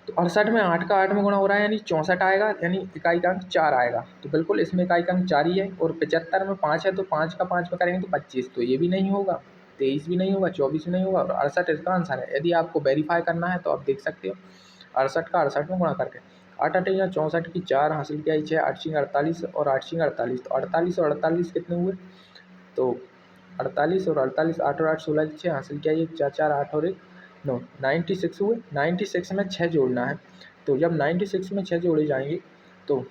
तो 68 में 8 का 8 में गुणा हो रहा है, यानी 64 आएगा, यानी इकाई का अंक 4 आएगा, तो बिल्कुल इसमें इकाई का अंक 4 ही है। और 75 में 5 है, तो 5 का 5 में करेंगे तो 25, तो ये भी नहीं होगा, 23 भी नहीं होगा, 24 भी नहीं होगा, और 68 इसका आंसर है। यदि आपको वेरीफाई करना है तो आप देख सकते हो 68 का 68 में गुणा करके, 8 8 या 64 की 4 हासिल किया 6, 8 6 48 और 8 6 48, तो 48 और 48 कितने हुए, तो 48 और 48, 8 और 8 16 की 6 हासिल किया, 4 4 8 और 1 9, 96 हुए। 96 में 6 जोड़ना है, तो जब 96 में 6 जोड़े जाएंगे तो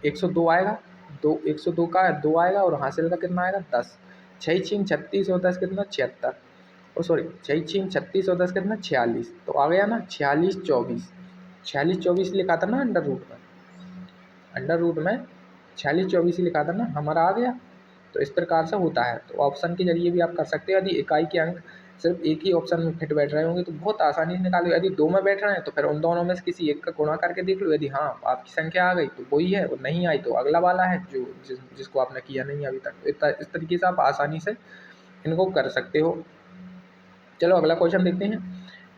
102 आएगा, 102 का 2 आएगा, और हासिल का कितना आएगा 10, 6 छीन 36 और 10 कितना 76, और सॉरी 6 छीन 36 और 10 कितना 46, तो आ गया ना 46 24, 46 24 लिखा था ना अंडर रूट में, अंडर रूट में 46 24 लिखा था ना, हमारा आ गया। तो इस प्रकार से होता है, तो ऑप्शन के जरिए भी आप कर सकते हो। यदि इकाई के अंक सिर्फ एक ही ऑप्शन में फिट बैठ रहे होंगे तो बहुत आसानी से निकालो। यदि 2 में बैठ रहे हैं तो फिर उन दोनों में से किसी एक का गुणा करके देख लो, यदि हाँ आपकी संख्या आ गई तो वही है, और नहीं आई तो अगला वाला है जो जिसको आपने किया नहीं अभी तक। इस तरीके से आप आसानी से इनको कर सकते हो। चलो अगला क्वेश्चन देखते हैं।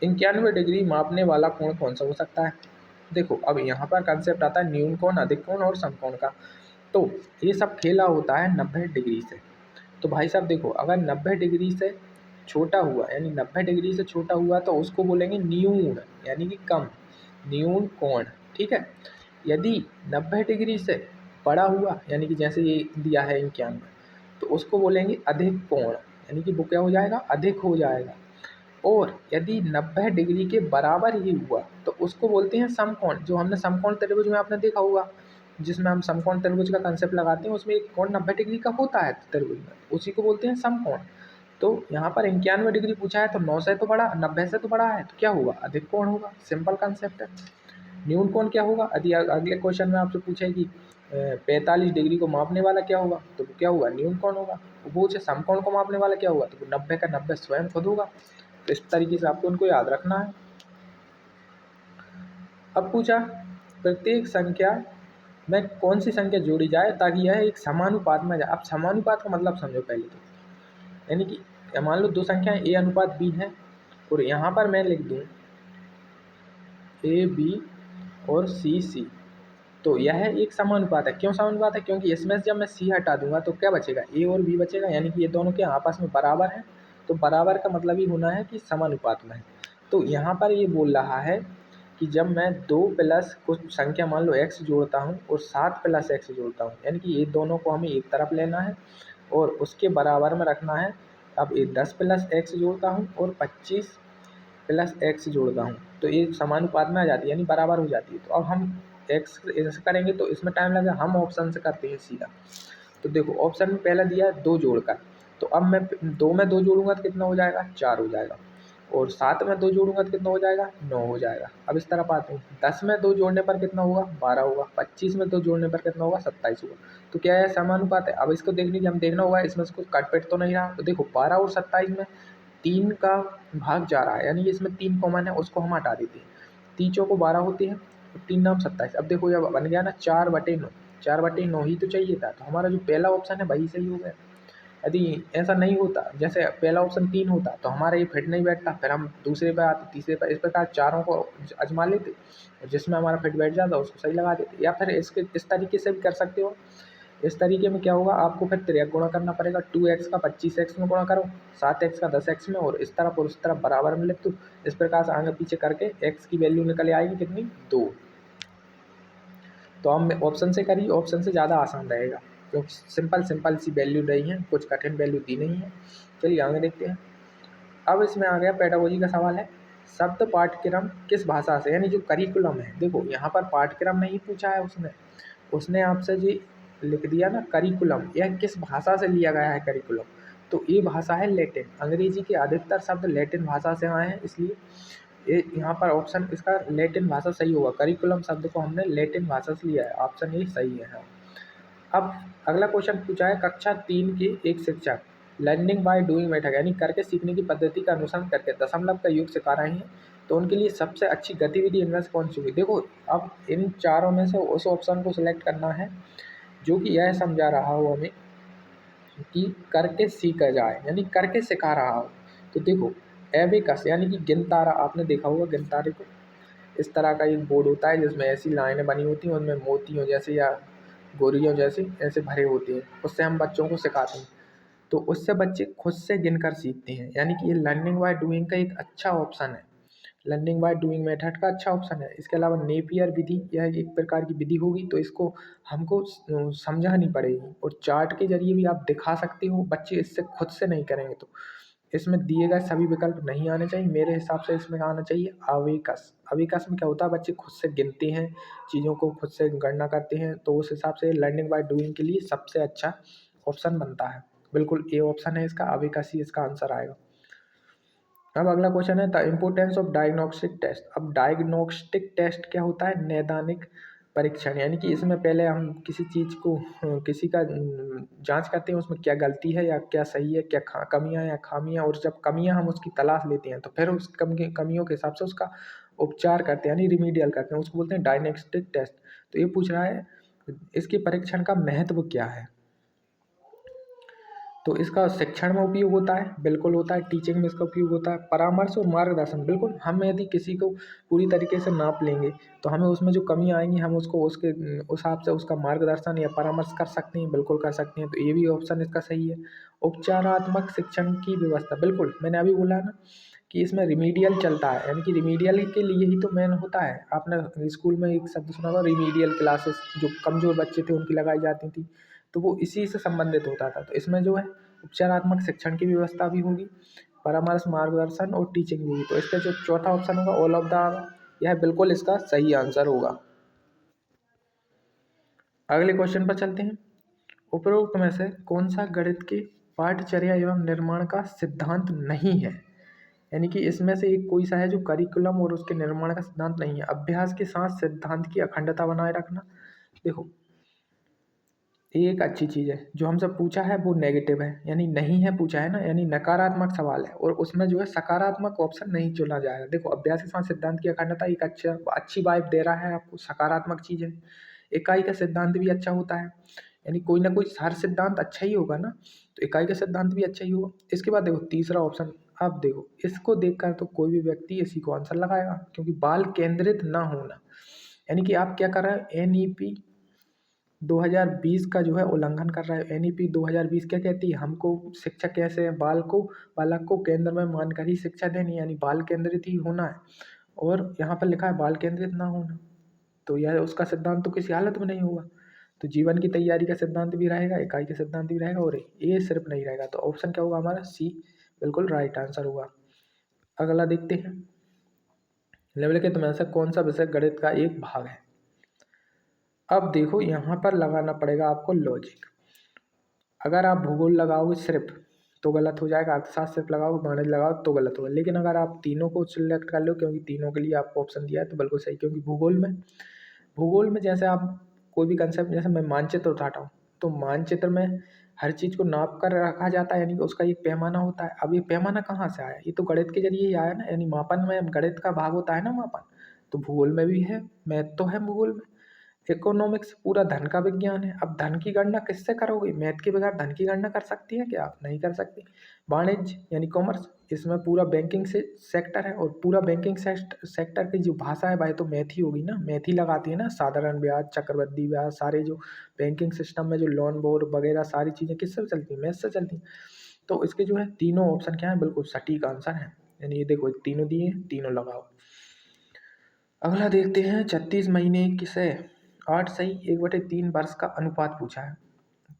91 डिग्री मापने वाला कोण कौन सा हो सकता है। देखो अब यहाँ पर कंसेप्ट आता है न्यून कोण, अधिक कोण और समकोण का। तो ये सब खेला होता है 90 डिग्री से। तो भाई साहब देखो, अगर 90 डिग्री से छोटा हुआ, यानी 90 डिग्री से छोटा हुआ तो उसको बोलेंगे न्यून, यानी कि कम, न्यून कोण, ठीक है। यदि 90 डिग्री से बड़ा हुआ, यानी कि जैसे ये दिया है 91, तो उसको बोलेंगे अधिक कोण, यानी कि वो क्या हो जाएगा, अधिक हो जाएगा। और यदि 90 डिग्री के बराबर ही हुआ तो उसको बोलते हैं समकोण। जो हमने समकोण त्रिभुज में आपने देखा होगा, जिसमें हम समकोण त्रिभुज का कंसेप्ट लगाते हैं, उसमें एक कोण 90 डिग्री का होता है त्रिभुज में, उसी को बोलते हैं समकोण। तो यहाँ पर 91 डिग्री पूछा है तो 9 से तो बड़ा, 90 से तो बड़ा है, तो क्या होगा, अधिक कोण होगा, सिंपल कंसेप्ट है। न्यून कोण क्या होगा, यदि अगले क्वेश्चन में आपसे पूछे कि 45 डिग्री को मापने वाला क्या होगा, तो क्या होगा, न्यून कोण होगा। वो पूछे समकोण को मापने वाला क्या होगा, तो 90 का 90 स्वयं खुद होगा। तो इस तरीके से आपको उनको याद रखना है। अब पूछा प्रत्येक संख्या में कौन सी संख्या जोड़ी जाए ताकि यह एक समानुपात में जाए। अब समानुपात का मतलब समझो पहले तो, यानी कि मान लो दो संख्याएं a अनुपात b है, और यहाँ पर मैं लिख दूँ a b और c, तो यह एक समानुपात है। क्यों समानुपात है, क्योंकि इसमें से जब मैं c हटा दूंगा तो क्या बचेगा, a और b बचेगा, यानी कि ये दोनों के आपस में बराबर हैं। तो बराबर का मतलब ही होना है कि समानुपात में है। तो यहाँ पर ये बोल रहा है कि जब मैं 2 प्लस कुछ संख्या मान लो x जोड़ता हूँ और 7 प्लस x जोड़ता हूँ, यानी कि ये दोनों को हमें एक तरफ लेना है और उसके बराबर में रखना है। अब ये 10 प्लस x जोड़ता हूँ और 25 प्लस x जोड़ता हूँ, तो ये समानुपात में आ जाती है, यानी बराबर हो जाती है। तो अब हम x ऐसे करेंगे तो इसमें टाइम लगेगा, हम ऑप्शन से करते हैं सीधा। तो देखो ऑप्शन में पहला दिया है 2 जोड़कर, तो अब मैं 2 में 2 जोड़ूंगा तो कितना हो जाएगा, 4 हो जाएगा, और 7 में 2 जोड़ूंगा तो कितना हो जाएगा, 9 हो जाएगा। अब इस तरफ आते हैं, 10 में 2 जोड़ने पर कितना होगा, 12 होगा, 25 में 2 जोड़ने पर कितना होगा, 27 होगा। तो क्या है, समानुपात है। अब इसको देखने के हम देखना होगा इसमें से कुछ कटपेट तो नहीं रहा। तो देखो 12 और 27 में 3 का भाग जा रहा है, यानी इसमें 3 कॉमन है, उसको हम हटा देते हैं। 3 चौको 12 होती है, तो 3 नाम 27। अब देखो जब बन गया ना 4/9, 4/9 ही तो चाहिए था, तो हमारा जो पहला ऑप्शन है वही सही हो गया। यदि ऐसा नहीं होता, जैसे पहला ऑप्शन 3 होता तो हमारा ये फिट नहीं बैठता, फिर हम दूसरे पे आते, तीसरे पे, इस प्रकार चारों को आजमा लेते, और जिसमें हमारा फिट बैठ जाता उसको सही लगा देते। या फिर इसके इस तरीके से भी कर सकते हो। इस तरीके में क्या होगा, आपको फिर तिर्यक गुणा करना पड़ेगा। 2x का 25x में गुणा करो, 7x का 10x में, और इस तरफ और उस तरफ बराबर में लिख दो। इस प्रकार से आगे पीछे करके x की वैल्यू निकल आएगी कितनी, 2। तो हम ऑप्शन से करिए, ऑप्शन से ज़्यादा आसान रहेगा, क्योंकि सिंपल सी वैल्यू रही है, कुछ कठिन वैल्यू दी नहीं है। चलिए आगे देखते हैं। अब इसमें आ गया पेडागोजी का सवाल है, शब्द पाठ्यक्रम किस भाषा से, यानी जो करिकुलम है। देखो यहाँ पर पाठ्यक्रम नहीं पूछा है उसने आपसे जी लिख दिया ना करिकुलम, यह किस भाषा से लिया गया है करिकुलम। तो ये भाषा है लैटिन। अंग्रेजी के अधिकतर शब्द लैटिन भाषा से आए हैं, इसलिए ये यहाँ पर ऑप्शन इसका लैटिन भाषा सही होगा। करिकुलम शब्द को हमने लैटिन भाषा से लिया है, ऑप्शन ये सही है। हाँ। अब अगला क्वेश्चन पूछा है, कक्षा 3 के एक शिक्षक लर्निंग बाय डूइंग मेथड यानी करके सीखने की पद्धति का अनुसरण करके दशमलव का योग सिखा रहे हैं, तो उनके लिए सबसे अच्छी गतिविधि इनमें से कौन सी होगी? देखो, अब इन चारों में से उस ऑप्शन को सिलेक्ट करना है जो कि यह समझा रहा हो हमें कि करके सीखा जाए, यानी करके सिखा रहा हो। तो देखो, एबेकस यानी कि गिनतारा, आपने देखा होगा गिनतारे को, इस तरह का एक बोर्ड होता है जिसमें ऐसी लाइनें बनी होती हैं, उनमें मोतियों जैसे या गोरियों जैसे ऐसे भरे होते हैं, उससे हम बच्चों को सिखाते हैं। तो उससे बच्चे खुद से गिनकर सीखते हैं, यानी कि ये लर्निंग बाय डूइंग का एक अच्छा ऑप्शन है, लर्निंग बाय डूइंग मेथड का अच्छा ऑप्शन है। इसके अलावा नेपियर विधि, यह एक प्रकार की विधि होगी, तो इसको हमको समझानी पड़ेगी और चार्ट के जरिए भी आप दिखा सकते हो, बच्चे इससे खुद से नहीं करेंगे। तो इसमें दिए गए सभी विकल्प नहीं आने चाहिए, मेरे हिसाब से इसमें आना चाहिए अवेकस। अवेकस में क्या होता है, बच्चे खुद से गिनते हैं, चीज़ों को खुद से गणना करते हैं, तो उस हिसाब से लर्निंग बाय डूइंग के लिए सबसे अच्छा ऑप्शन बनता है। बिल्कुल ए ऑप्शन है इसका, अवेकस ही इसका आंसर आएगा। अब अगला क्वेश्चन है the importance of diagnostic test. अब डायग्नोस्टिक टेस्ट क्या होता है? नैदानिक परीक्षण, यानी कि इसमें पहले हम किसी चीज़ को किसी का जांच करते हैं, उसमें क्या गलती है या क्या सही है, क्या कमियां या खामियां, और जब कमियां हम उसकी तलाश लेते हैं तो फिर उस कमियों के हिसाब से उसका उपचार करते हैं, यानी रिमीडियल करते हैं, उसको बोलते हैं डायग्नोस्टिक टेस्ट। तो ये पूछ रहा है इसके परीक्षण का महत्व क्या है? तो इसका शिक्षण में उपयोग होता है, बिल्कुल होता है। टीचिंग में इसका उपयोग होता है। परामर्श और मार्गदर्शन, बिल्कुल, हम यदि किसी को पूरी तरीके से नाप लेंगे तो हमें उसमें जो कमी आएंगी हम उसको उसके उस हिसाब से उसका मार्गदर्शन या परामर्श कर सकते हैं, बिल्कुल कर सकते हैं। तो ये भी ऑप्शन इसका सही है। उपचारात्मक शिक्षण की व्यवस्था, बिल्कुल, मैंने अभी बोला ना कि इसमें रिमीडियल चलता है, यानी कि रिमीडियल के लिए ही तो मेन होता है। आपने स्कूल में एक शब्द सुना होगा रिमीडियल क्लासेस, जो कमज़ोर बच्चे थे उनकी लगाई जाती थी, तो वो इसी से संबंधित होता था। तो इसमें जो है उपचारात्मक शिक्षण की व्यवस्था भी होगी, परामर्श, मार्गदर्शन और टीचिंग भी होगी। तो इसका जो चौथा ऑप्शन होगा ऑल ऑफ द, यह बिल्कुल इसका सही आंसर होगा। अगले क्वेश्चन पर चलते हैं। उपरोक्त में से कौन सा गणित के पाठचर्या एवं निर्माण का सिद्धांत नहीं है? यानी कि इसमें से एक कोई सा है जो करिकुलम और उसके निर्माण का सिद्धांत नहीं है। अभ्यास के साथ सिद्धांत की अखंडता बनाए रखना, देखो ये एक अच्छी चीज़ है। जो हमसे पूछा है वो नेगेटिव है, यानी नहीं है पूछा है ना, यानी नकारात्मक सवाल है, और उसमें जो है सकारात्मक ऑप्शन नहीं चुना जाएगा। देखो, अभ्यास के साथ सिद्धांत की अखंडता एक अच्छी वाइब दे रहा है आपको, सकारात्मक चीज़ है। इकाई का सिद्धांत भी अच्छा होता है, यानी कोई ना कोई हर सिद्धांत अच्छा ही होगा ना, तो इकाई का सिद्धांत भी अच्छा ही होगा। इसके बाद देखो तीसरा ऑप्शन, अब देखो इसको देखकर तो कोई भी व्यक्ति इसी को आंसर लगाएगा, क्योंकि बाल केंद्रित ना होना, यानी कि आप क्या कर रहे हैं, NEP 2020 का जो है उल्लंघन कर रहा है। NEP 2020 क्या कहती है? हमको शिक्षा कैसे है, बालक को केंद्र में मानकर ही शिक्षा देनी, यानी बाल केंद्रित ही होना है, और यहाँ पर लिखा है बाल केंद्रित ना होना, तो यह उसका सिद्धांत तो किसी हालत में नहीं होगा। तो जीवन की तैयारी का सिद्धांत भी रहेगा, इकाई का सिद्धांत भी रहेगा, और ये सिर्फ नहीं रहेगा। तो ऑप्शन क्या होगा हमारा? सी बिल्कुल राइट आंसर होगा। अगला देखते हैं, निम्नलिखित में से कौन सा विषय गणित का एक भाग है? अब देखो यहाँ पर लगाना पड़ेगा आपको लॉजिक। अगर आप भूगोल लगाओगे सिर्फ तो गलत हो जाएगा, अर्थशास्त्र सिर्फ लगाओगे, वाणिज्य लगाओ तो गलत होगा। लेकिन अगर आप तीनों को सिलेक्ट कर लो, क्योंकि तीनों के लिए आपको ऑप्शन दिया है, तो बिल्कुल सही। क्योंकि भूगोल में जैसे आप कोई भी कंसेप्ट, जैसे मैं मानचित्र उठाता हूँ, तो मानचित्र में हर चीज़ को नाप कर रखा जाता है, यानी कि उसका एक पैमाना होता है। अब ये पैमाना कहाँ से आया? ये तो गणित के जरिए ही आया ना, यानी मापन में गणित का भाग होता है ना मापन। तो भूगोल में भी है, मैथ तो है भूगोल में। इकोनॉमिक्स पूरा धन का विज्ञान है। अब धन की गणना किससे करोगे? मैथ के बगैर धन की गणना कर सकती है क्या? आप नहीं कर सकती। वाणिज्य यानी कॉमर्स, इसमें पूरा बैंकिंग से सेक्टर है, और पूरा बैंकिंग सेक्टर की जो भाषा है भाई, तो मैथ ही होगी ना, मैथ ही लगाती है ना। साधारण ब्याज, चक्रवृद्धि ब्याज, सारे जो बैंकिंग सिस्टम में जो लोन बोर्ड वगैरह सारी चीज़ें किससे चलती हैं? मैथ से चलती हैं। तो इसके जो है तीनों ऑप्शन क्या है? बिल्कुल सटीक आंसर है, यानी ये देखो तीनों दिए हैं, तीनों लगाओ। अगला देखते हैं, 36 महीने किसे 8 सही 1/3 वर्ष का अनुपात पूछा है।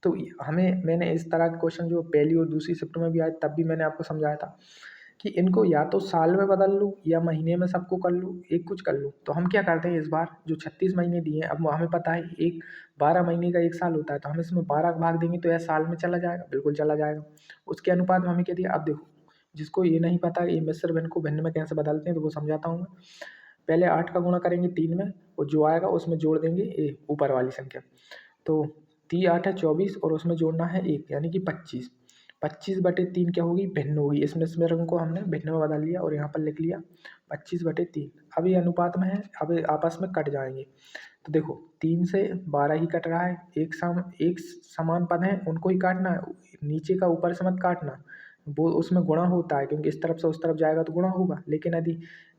तो मैंने इस तरह के क्वेश्चन जो पहली और दूसरी शिफ्ट में भी आए, तब भी मैंने आपको समझाया था कि इनको या तो साल में बदल लूँ या महीने में सबको कर लूँ, एक कुछ कर लूँ। तो हम क्या करते हैं, इस बार जो 36 महीने दिए हैं, अब हमें पता है 12 महीने का एक साल होता है, तो हम इसमें 12 भाग देंगे तो यह साल में चला जाएगा, बिल्कुल चला जाएगा। उसके अनुपात में हमें क्या दिया? अब देखो, जिसको ये नहीं पता ये मिश्र भिन्न को भिन्न में कैसे बदलते हैं, तो वो समझाता हूँ मैं। पहले 8 का गुणा करेंगे 3 में, और जो आएगा उसमें जोड़ देंगे ऊपर वाली संख्या। तो 3 8 है 24, और उसमें जोड़ना है 1, यानी कि 25। 25/3 क्या होगी, भिन्न होगी। इसमें स्मरण को हमने भिन्न में बदल लिया और यहाँ पर लिख लिया 25/3। अब ये अनुपात में है, अब ये आपस में कट जाएंगे। तो देखो 3 से 12 ही कट रहा है, एक समान पद हैं उनको ही काटना है, नीचे का ऊपर से मत काटना, वो उसमें गुणा होता है क्योंकि इस तरफ से उस तरफ जाएगा तो गुणा होगा। लेकिन यदि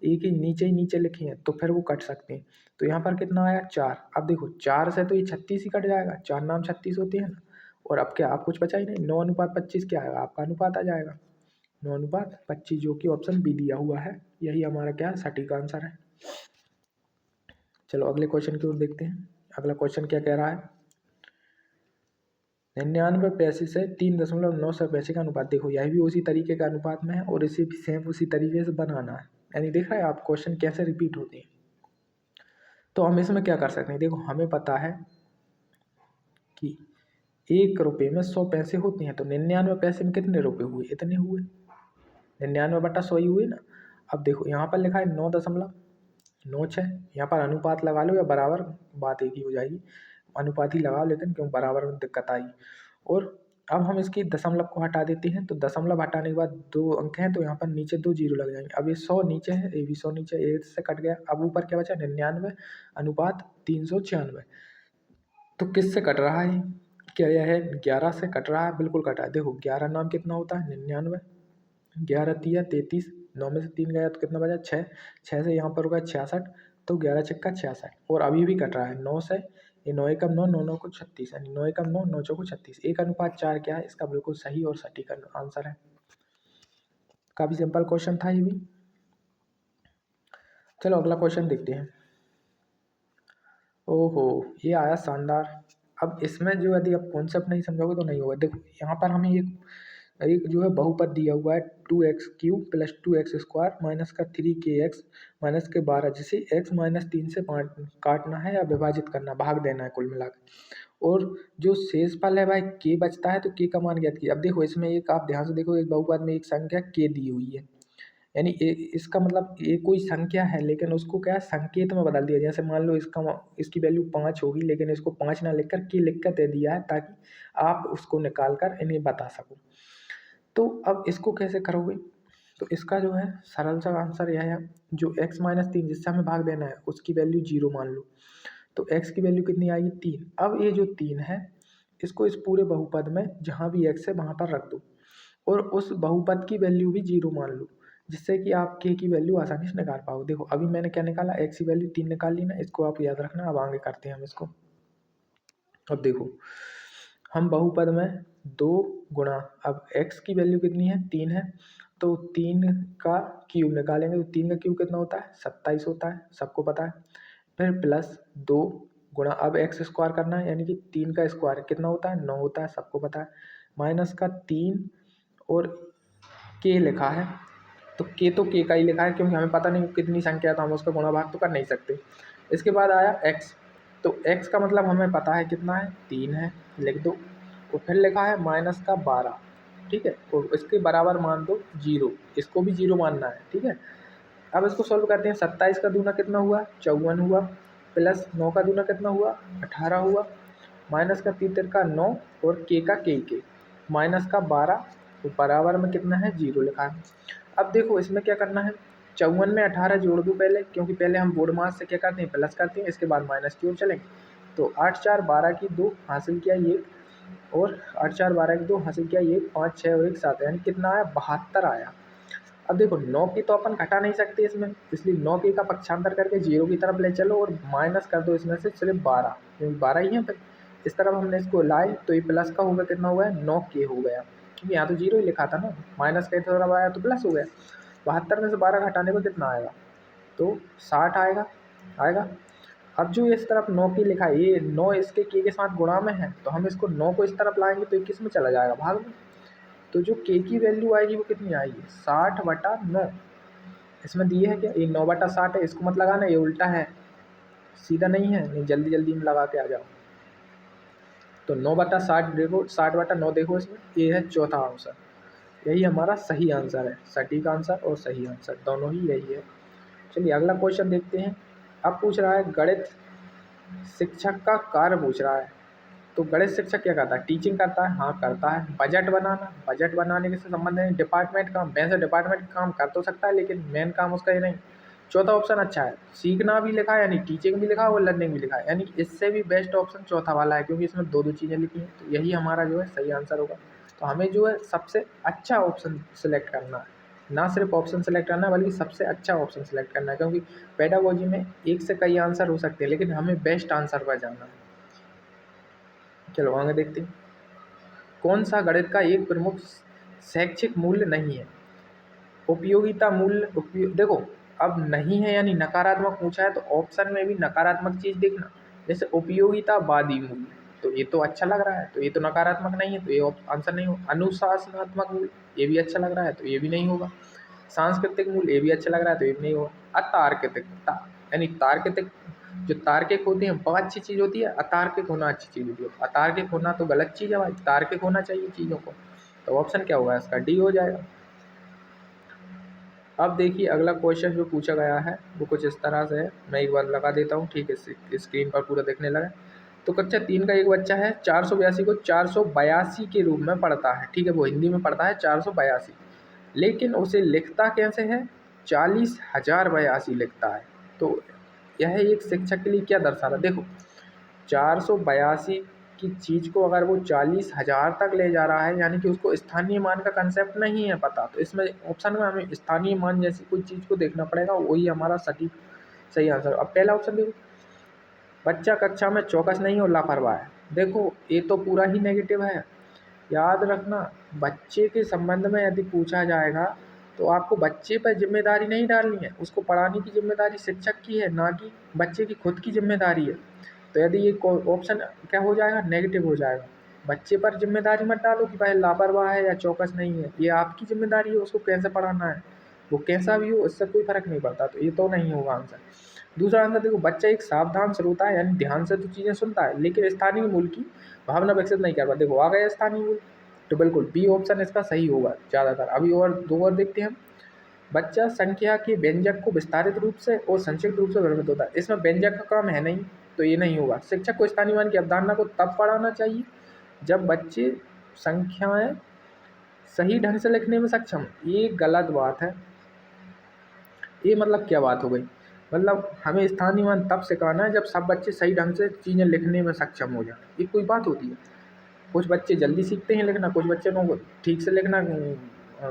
एक ही नीचे लिखे हैं तो फिर वो कट सकते हैं। तो यहाँ पर कितना आया 4। अब देखो 4 से तो ये 36 ही कट जाएगा, 4 नाम 36 होते हैं ना। और अब क्या, आप कुछ बचा ही नहीं, 9:25 क्या आएगा, आपका अनुपात आ जाएगा 9:25, जो कि ऑप्शन बी दिया हुआ है। यही हमारा क्या सटीक आंसर है। चलो अगले क्वेश्चन की ओर देखते हैं। अगला क्वेश्चन क्या कह रहा है, 99 पैसे से 3.9 पैसे का अनुपात। देखो यह भी उसी तरीके का अनुपात में है और इसे भी सेम उसी तरीके से बनाना है। यानी देख रहे हैं आप क्वेश्चन कैसे रिपीट होते हैं। तो हम इसमें क्या कर सकते हैं, देखो हमें पता है कि 1 रुपये में 100 पैसे होते हैं, तो 99 पैसे में कितने रुपये हुए, इतने हुए, 99/100 ही हुए ना। अब देखो यहाँ पर लिखा है 9.96, यहाँ पर अनुपात लगा लो या बराबर, बात एक ही हो जाएगी, अनुपात ही लगाओ, लेकिन क्यों बराबर में दिक्कत आई। और अब हम इसकी दशमलव को हटा देते हैं, तो दशमलव हटाने के बाद 2 अंक हैं तो यहाँ पर नीचे 2 जीरो लग जाएंगे। अब ये 100 नीचे है, ये भी 100 नीचे, ए से कट गया। अब ऊपर क्या बचा, 99/396। तो किससे कट रहा है, क्या यह है 11 से कट रहा है, बिल्कुल कटा है। देखो 11 नाम कितना होता है 99, 11 तिया 33, 9 में से 3 गया तो कितना बचा 6, 6 से यहाँ पर होगा 66, तो 11 छक्का 66। और अभी भी कट रहा है 9 से, ये 9 एकम 9, 9 9 को 36, यानी 9 एकम 9, 9 चौको 36, 1:4 क्या है, इसका बिल्कुल सही और सटीक आंसर है। काफ़ी सिंपल क्वेश्चन था ये भी। चलो अगला क्वेश्चन देखते हैं। ओहो, ये आया शानदार। अब इसमें जो यदि आप कॉन्सेप्ट नहीं समझोगे तो नहीं होगा। देखो यहाँ पर हमें एक जो है बहुपद दिया हुआ है 2x³ + 2x² -3kx -12, जिसे x -3 से काटना है या विभाजित करना, भाग देना है कुल मिलाकर। और जो शेष फल है भाई k बचता है, तो k का मान ज्ञात कीजिए। अब देखो इसमें एक आप ध्यान से देखो, एक बहुपद में एक संख्या k दी हुई है, यानी इसका मतलब ये कोई संख्या है लेकिन उसको क्या है संकेत में बदल दिया। जैसे मान लो इसकी वैल्यू 5 होगी, लेकिन इसको 5 ना लिखकर के लिख कर दे दिया है, ताकि आप उसको निकाल कर इन्हें बता सको। तो अब इसको कैसे करोगे, तो इसका जो है सरल सा आंसर यह है, जो x -3 जिससे हमें भाग देना है उसकी वैल्यू 0 मान लो, तो x की वैल्यू कितनी आएगी 3। अब ये जो 3 है इसको इस पूरे बहुपद में जहाँ भी x है वहाँ पर रख दो, और उस बहुपद की वैल्यू भी 0 मान लो, जिससे कि आप k की वैल्यू आसानी से निकाल पाओ। देखो अभी मैंने क्या निकाला, x की वैल्यू 3 निकाल ली ना, इसको आप याद रखना। अब आगे करते हैं हम इसको। अब देखो हम बहुपद में 2 गुणा, अब x की वैल्यू कितनी है 3 है, तो 3 का क्यूब निकालेंगे, तो 3 का क्यूब कितना होता है 27 होता है, सबको पता है। फिर +2 गुणा, अब x² करना है, यानी कि 3 का स्क्वायर कितना होता है 9 होता है, सबको पता है। -3 और k लिखा है, तो k का ही लिखा है क्योंकि हमें पता नहीं कितनी संख्या, तो हम उसका गुणा भाग तो कर नहीं सकते। इसके बाद आया x, तो x का मतलब हमें पता है कितना है 3 है, लिख दो। और फिर लिखा है -12, ठीक है, और इसके बराबर मान दो 0, इसको भी 0 मानना है, ठीक है। अब इसको सॉल्व करते हैं। 27 का दूना कितना हुआ 54 हुआ, +9 का दूना कितना हुआ 18 हुआ, -3 तिरका 9 और k का k -12, तो बराबर में कितना है 0 लिखा है। अब देखो इसमें क्या करना है, 54 में 18 जोड़ दो पहले, क्योंकि पहले हम बोर्ड मास से क्या करते हैं प्लस करते हैं, इसके बाद माइनस की ओर चलेंगे। तो 8 4 12 की 2 हासिल किया 1, और 8 4 12 की 2 हासिल किया 1, 5 6 और 1 7, यानी कितना आया 72 आया। अब देखो 9 की तो अपन घटा नहीं सकते इसमें, इसलिए 9 के का पक्षांतर करके 0 की तरफ ले चलो और माइनस कर दो इसमें से सिर्फ 12, क्योंकि 12 ही है। फिर इस तरफ हमने इसको लाए तो ये प्लस का होगा, कितना हुआ है 9k हो गया, क्योंकि यहाँ तो 0 ही लिखा था ना, माइनस का तरफ आया तो प्लस हो गया। 72 में से 12 घटाने पर कितना आएगा, तो 60 आएगा। अब जो इस तरफ 9k लिखा है, ये 9 इसके k के साथ गुणा में है, तो हम इसको 9 को इस तरफ लाएंगे तो ये किस में चला जाएगा, भाग में। तो जो k की वैल्यू आएगी वो कितनी आएगी 60/9। इसमें दिए है क्या, ये 9/60 है, इसको मत लगाना, ये उल्टा है, सीधा नहीं है, नहीं जल्दी जल्दी में लगा के आ जाओ। तो 9/60 देखो, 60/9 देखो, इसमें ये है चौथा आंसर। यही हमारा सही आंसर है, सटीक आंसर और सही आंसर दोनों ही यही है। चलिए अगला क्वेश्चन देखते हैं। अब पूछ रहा है गणित शिक्षक का कार्य पूछ रहा है। तो गणित शिक्षक क्या करता है? टीचिंग करता है? हाँ करता है। बजट बनाना, बजट बनाने के से संबंध नहीं, डिपार्टमेंट काम, वैसे डिपार्टमेंट काम कर तो सकता है लेकिन मेन काम उसका ये नहीं। चौथा ऑप्शन अच्छा है, सीखना भी लिखा है यानी टीचिंग भी लिखा है और लर्निंग भी लिखा है, यानी इससे भी बेस्ट ऑप्शन चौथा वाला है क्योंकि इसमें दो दो चीज़ें लिखी हैं। तो यही हमारा जो है सही आंसर होगा। तो हमें जो है सबसे अच्छा ऑप्शन सेलेक्ट करना है, ना सिर्फ ऑप्शन सेलेक्ट करना है बल्कि सबसे अच्छा ऑप्शन सेलेक्ट करना है, क्योंकि पेडागोजी में एक से कई आंसर हो सकते हैं लेकिन हमें बेस्ट आंसर पर जाना है। चलो आगे देखते हैं। कौन सा गणित का एक प्रमुख शैक्षिक मूल्य नहीं है? उपयोगिता मूल्य। देखो, अब नहीं है यानी नकारात्मक पूछा है तो ऑप्शन में भी नकारात्मक चीज देखना। जैसे उपयोगितावादी मूल्य, तो ये तो अच्छा लग रहा है तो ये तो नकारात्मक नहीं है, तो ये आंसर नहीं होगा। अनुशासनात्मक मूल्य, ये भी अच्छा लग रहा है तो ये भी नहीं होगा। सांस्कृतिक मूल्य, ये भी अच्छा लग रहा है तो ये भी नहीं होगा। अतार्किकता यानी तार्किक, जो तार्किक होते हैं वो अच्छी चीज होती है, अतार्किक होना अच्छी चीज होती है। अतार्किक होना तो गलत चीज है भाई, तार्किक होना चाहिए चीजों को। तो ऑप्शन क्या होगा इसका? डी हो जाएगा। अब देखिए अगला क्वेश्चन जो पूछा गया है वो कुछ इस तरह से है, मैं एक बार लगा देता हूँ, ठीक है, स्क्रीन पर पूरा देखने लगा। तो कक्षा 3 का एक बच्चा है, 482 को 482 के रूप में पढ़ता है, ठीक है, वो हिंदी में पढ़ता है 482, लेकिन उसे लिखता कैसे है? 40,082 लिखता है। तो यह एक शिक्षक के लिए क्या दर्शा रहा है? देखो, 482 की चीज़ को अगर वो 40,000 तक ले जा रहा है यानी कि उसको स्थानीय मान का कंसेप्ट नहीं है पता, तो इसमें ऑप्शन में हमें स्थानीय मान जैसी कोई चीज़ को देखना पड़ेगा, वही हमारा सटीक सही आंसर। अब पहला ऑप्शन देखो, बच्चा कक्षा में चौकस नहीं और लापरवाह है। देखो ये तो पूरा ही नेगेटिव है। याद रखना, बच्चे के संबंध में यदि पूछा जाएगा तो आपको बच्चे पर जिम्मेदारी नहीं डालनी है, उसको पढ़ाने की जिम्मेदारी शिक्षक की है, ना कि बच्चे की खुद की जिम्मेदारी है। तो यदि ये ऑप्शन क्या हो जाएगा? नेगेटिव हो जाएगा। बच्चे पर जिम्मेदारी मत डालो कि भाई लापरवाह है या चौकस नहीं है, ये आपकी जिम्मेदारी है उसको कैसे पढ़ाना है, वो कैसा भी हो इससे कोई फर्क नहीं पड़ता। तो ये तो नहीं होगा आंसर। दूसरा आंसर देखो, बच्चा एक सावधान श्रोता है यानी ध्यान से तो चीज़ें सुनता है लेकिन स्थानीय मूल्य की भावना विकसित नहीं कर पाता। देखो आ गया स्थानीय मूल्य, तो बिल्कुल बी ऑप्शन इसका सही होगा ज़्यादातर। अभी और दो और देखते हैं हम। बच्चा संख्या के व्यंजक को विस्तारित रूप से और संक्षिप्त रूप से वर्णित होता है, इसमें व्यंजक का काम है नहीं, तो ये नहीं होगा। शिक्षक को स्थानीय मान की अवधारणा को तब पढ़ाना चाहिए जब बच्चे संख्याएं सही ढंग से लिखने में सक्षम। ये गलत बात है। ये मतलब क्या बात हो गई? मतलब हमें स्थानीय मान तब सिखाना है जब सब बच्चे सही ढंग से चीज़ें लिखने में सक्षम हो जाए। ये कोई बात होती है? कुछ बच्चे जल्दी सीखते हैं लिखना, कुछ बच्चे को ठीक से लिखना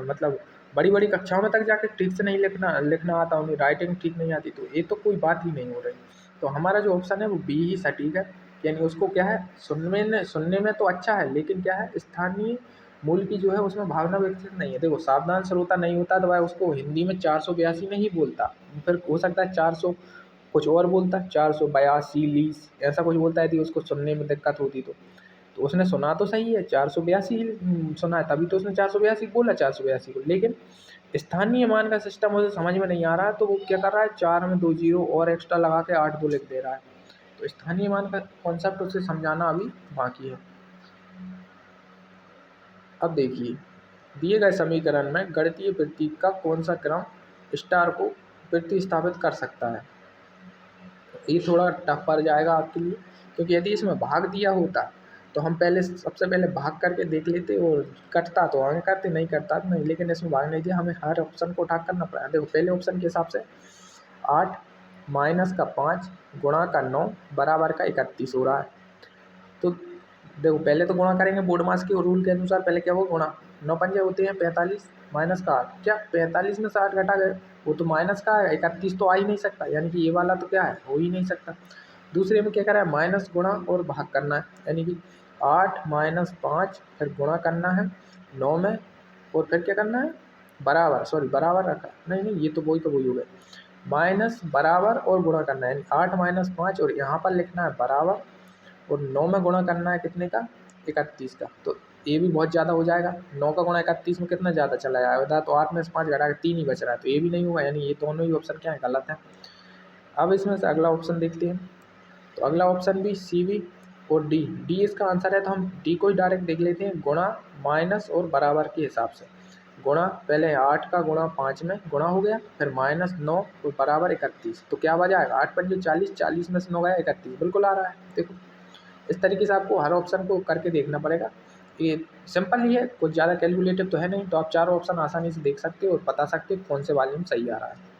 मतलब बड़ी बड़ी कक्षाओं में तक जाके ठीक से नहीं लिखना लिखना आता, उन्हें राइटिंग ठीक नहीं आती, तो ये तो कोई बात ही नहीं हो रही। तो हमारा जो ऑप्शन है वो बी ही सटीक है। यानी उसको क्या है, सुनने में तो अच्छा है लेकिन क्या है, स्थानीय मूल की जो है उसमें भावना विकसित नहीं है। देखो सावधान श्रोता नहीं होता तो भाई उसको हिंदी में 482 नहीं बोलता, फिर हो सकता है 400 कुछ और बोलता, 482 लीस ऐसा कुछ बोलता है यदि उसको सुनने में दिक्कत होती तो उसने सुना तो सही है 482 सुना है, तभी तो उसने 482 बोला 482 को, लेकिन स्थानीय मान का सिस्टम उसे समझ में नहीं आ रहा है तो वो क्या कर रहा है, 4 में 2 जीरो और एक्स्ट्रा लगा के 8 2 लिख दे रहा है। तो स्थानीय मान का कॉन्सेप्ट उसे समझाना अभी बाकी है। अब देखिए, दिए गए समीकरण में गणितीय प्रतीक का कौन सा क्रम स्टार को प्रतिस्थापित कर सकता है? ये थोड़ा टफ पड़ जाएगा आपके लिए, क्योंकि यदि इसमें भाग दिया होता तो हम पहले सबसे पहले भाग करके देख लेते और कटता तो आगे करते, नहीं कटता तो नहीं, लेकिन इसमें भाग नहीं दिया, हमें हर ऑप्शन को उठा करना पड़ा। देखो पहले ऑप्शन के हिसाब से 8 माइनस का 5 गुणा का 9 बराबर का 31 हो रहा है। तो देखो पहले तो गुणा करेंगे बोर्ड मास के रूल के अनुसार, पहले क्या होगा गुणा, 9 पंजे होते हैं 45 माइनस का 8, क्या 45 में से 8 घटा गए, वो तो माइनस का है, 31 तो आ ही नहीं सकता, यानी कि ये वाला तो क्या है, हो ही नहीं सकता। दूसरे में क्या करा है, माइनस गुणा और भाग करना है, यानी कि 8 माइनस 5 फिर गुणा करना है 9 में और फिर क्या करना है, बराबर, सॉरी बराबर रखा, नहीं नहीं ये तो वही हो गए, माइनस बराबर और गुणा करना है, यानी 8 माइनस 5 और यहाँ पर लिखना है बराबर और 9 में गुणा करना है कितने का, 31 का। तो ये भी बहुत ज़्यादा हो जाएगा, 9 का गुणा 31 में कितना ज़्यादा चला जाएगा, तो 8 में से 5 घटा के 3 ही बच रहा है, तो ये भी नहीं होगा, यानी ये दोनों ही ऑप्शन क्या है, गलत है। अब इसमें से अगला ऑप्शन देखते हैं। तो अगला ऑप्शन भी सी बी और डी, डी इसका आंसर है, तो हम डी को ही डायरेक्ट देख लेते हैं, गुणा माइनस और बराबर के हिसाब से। गुणा पहले 8 का गुणा 5 में गुणा हो गया, फिर माइनस 9 और बराबर 31, तो क्या आ जाएगा, 8 पंजे 40, 40 में से 9 गया 31, बिल्कुल आ रहा है। देखो इस तरीके से आपको हर ऑप्शन को करके देखना पड़ेगा। ये सिंपल ही है, कुछ ज़्यादा कैलकुलेटिव तो है नहीं, तो आप चारों ऑप्शन आसानी से देख सकते हो और बता सकते हो कौन से वॉल्यूम सही आ रहा है।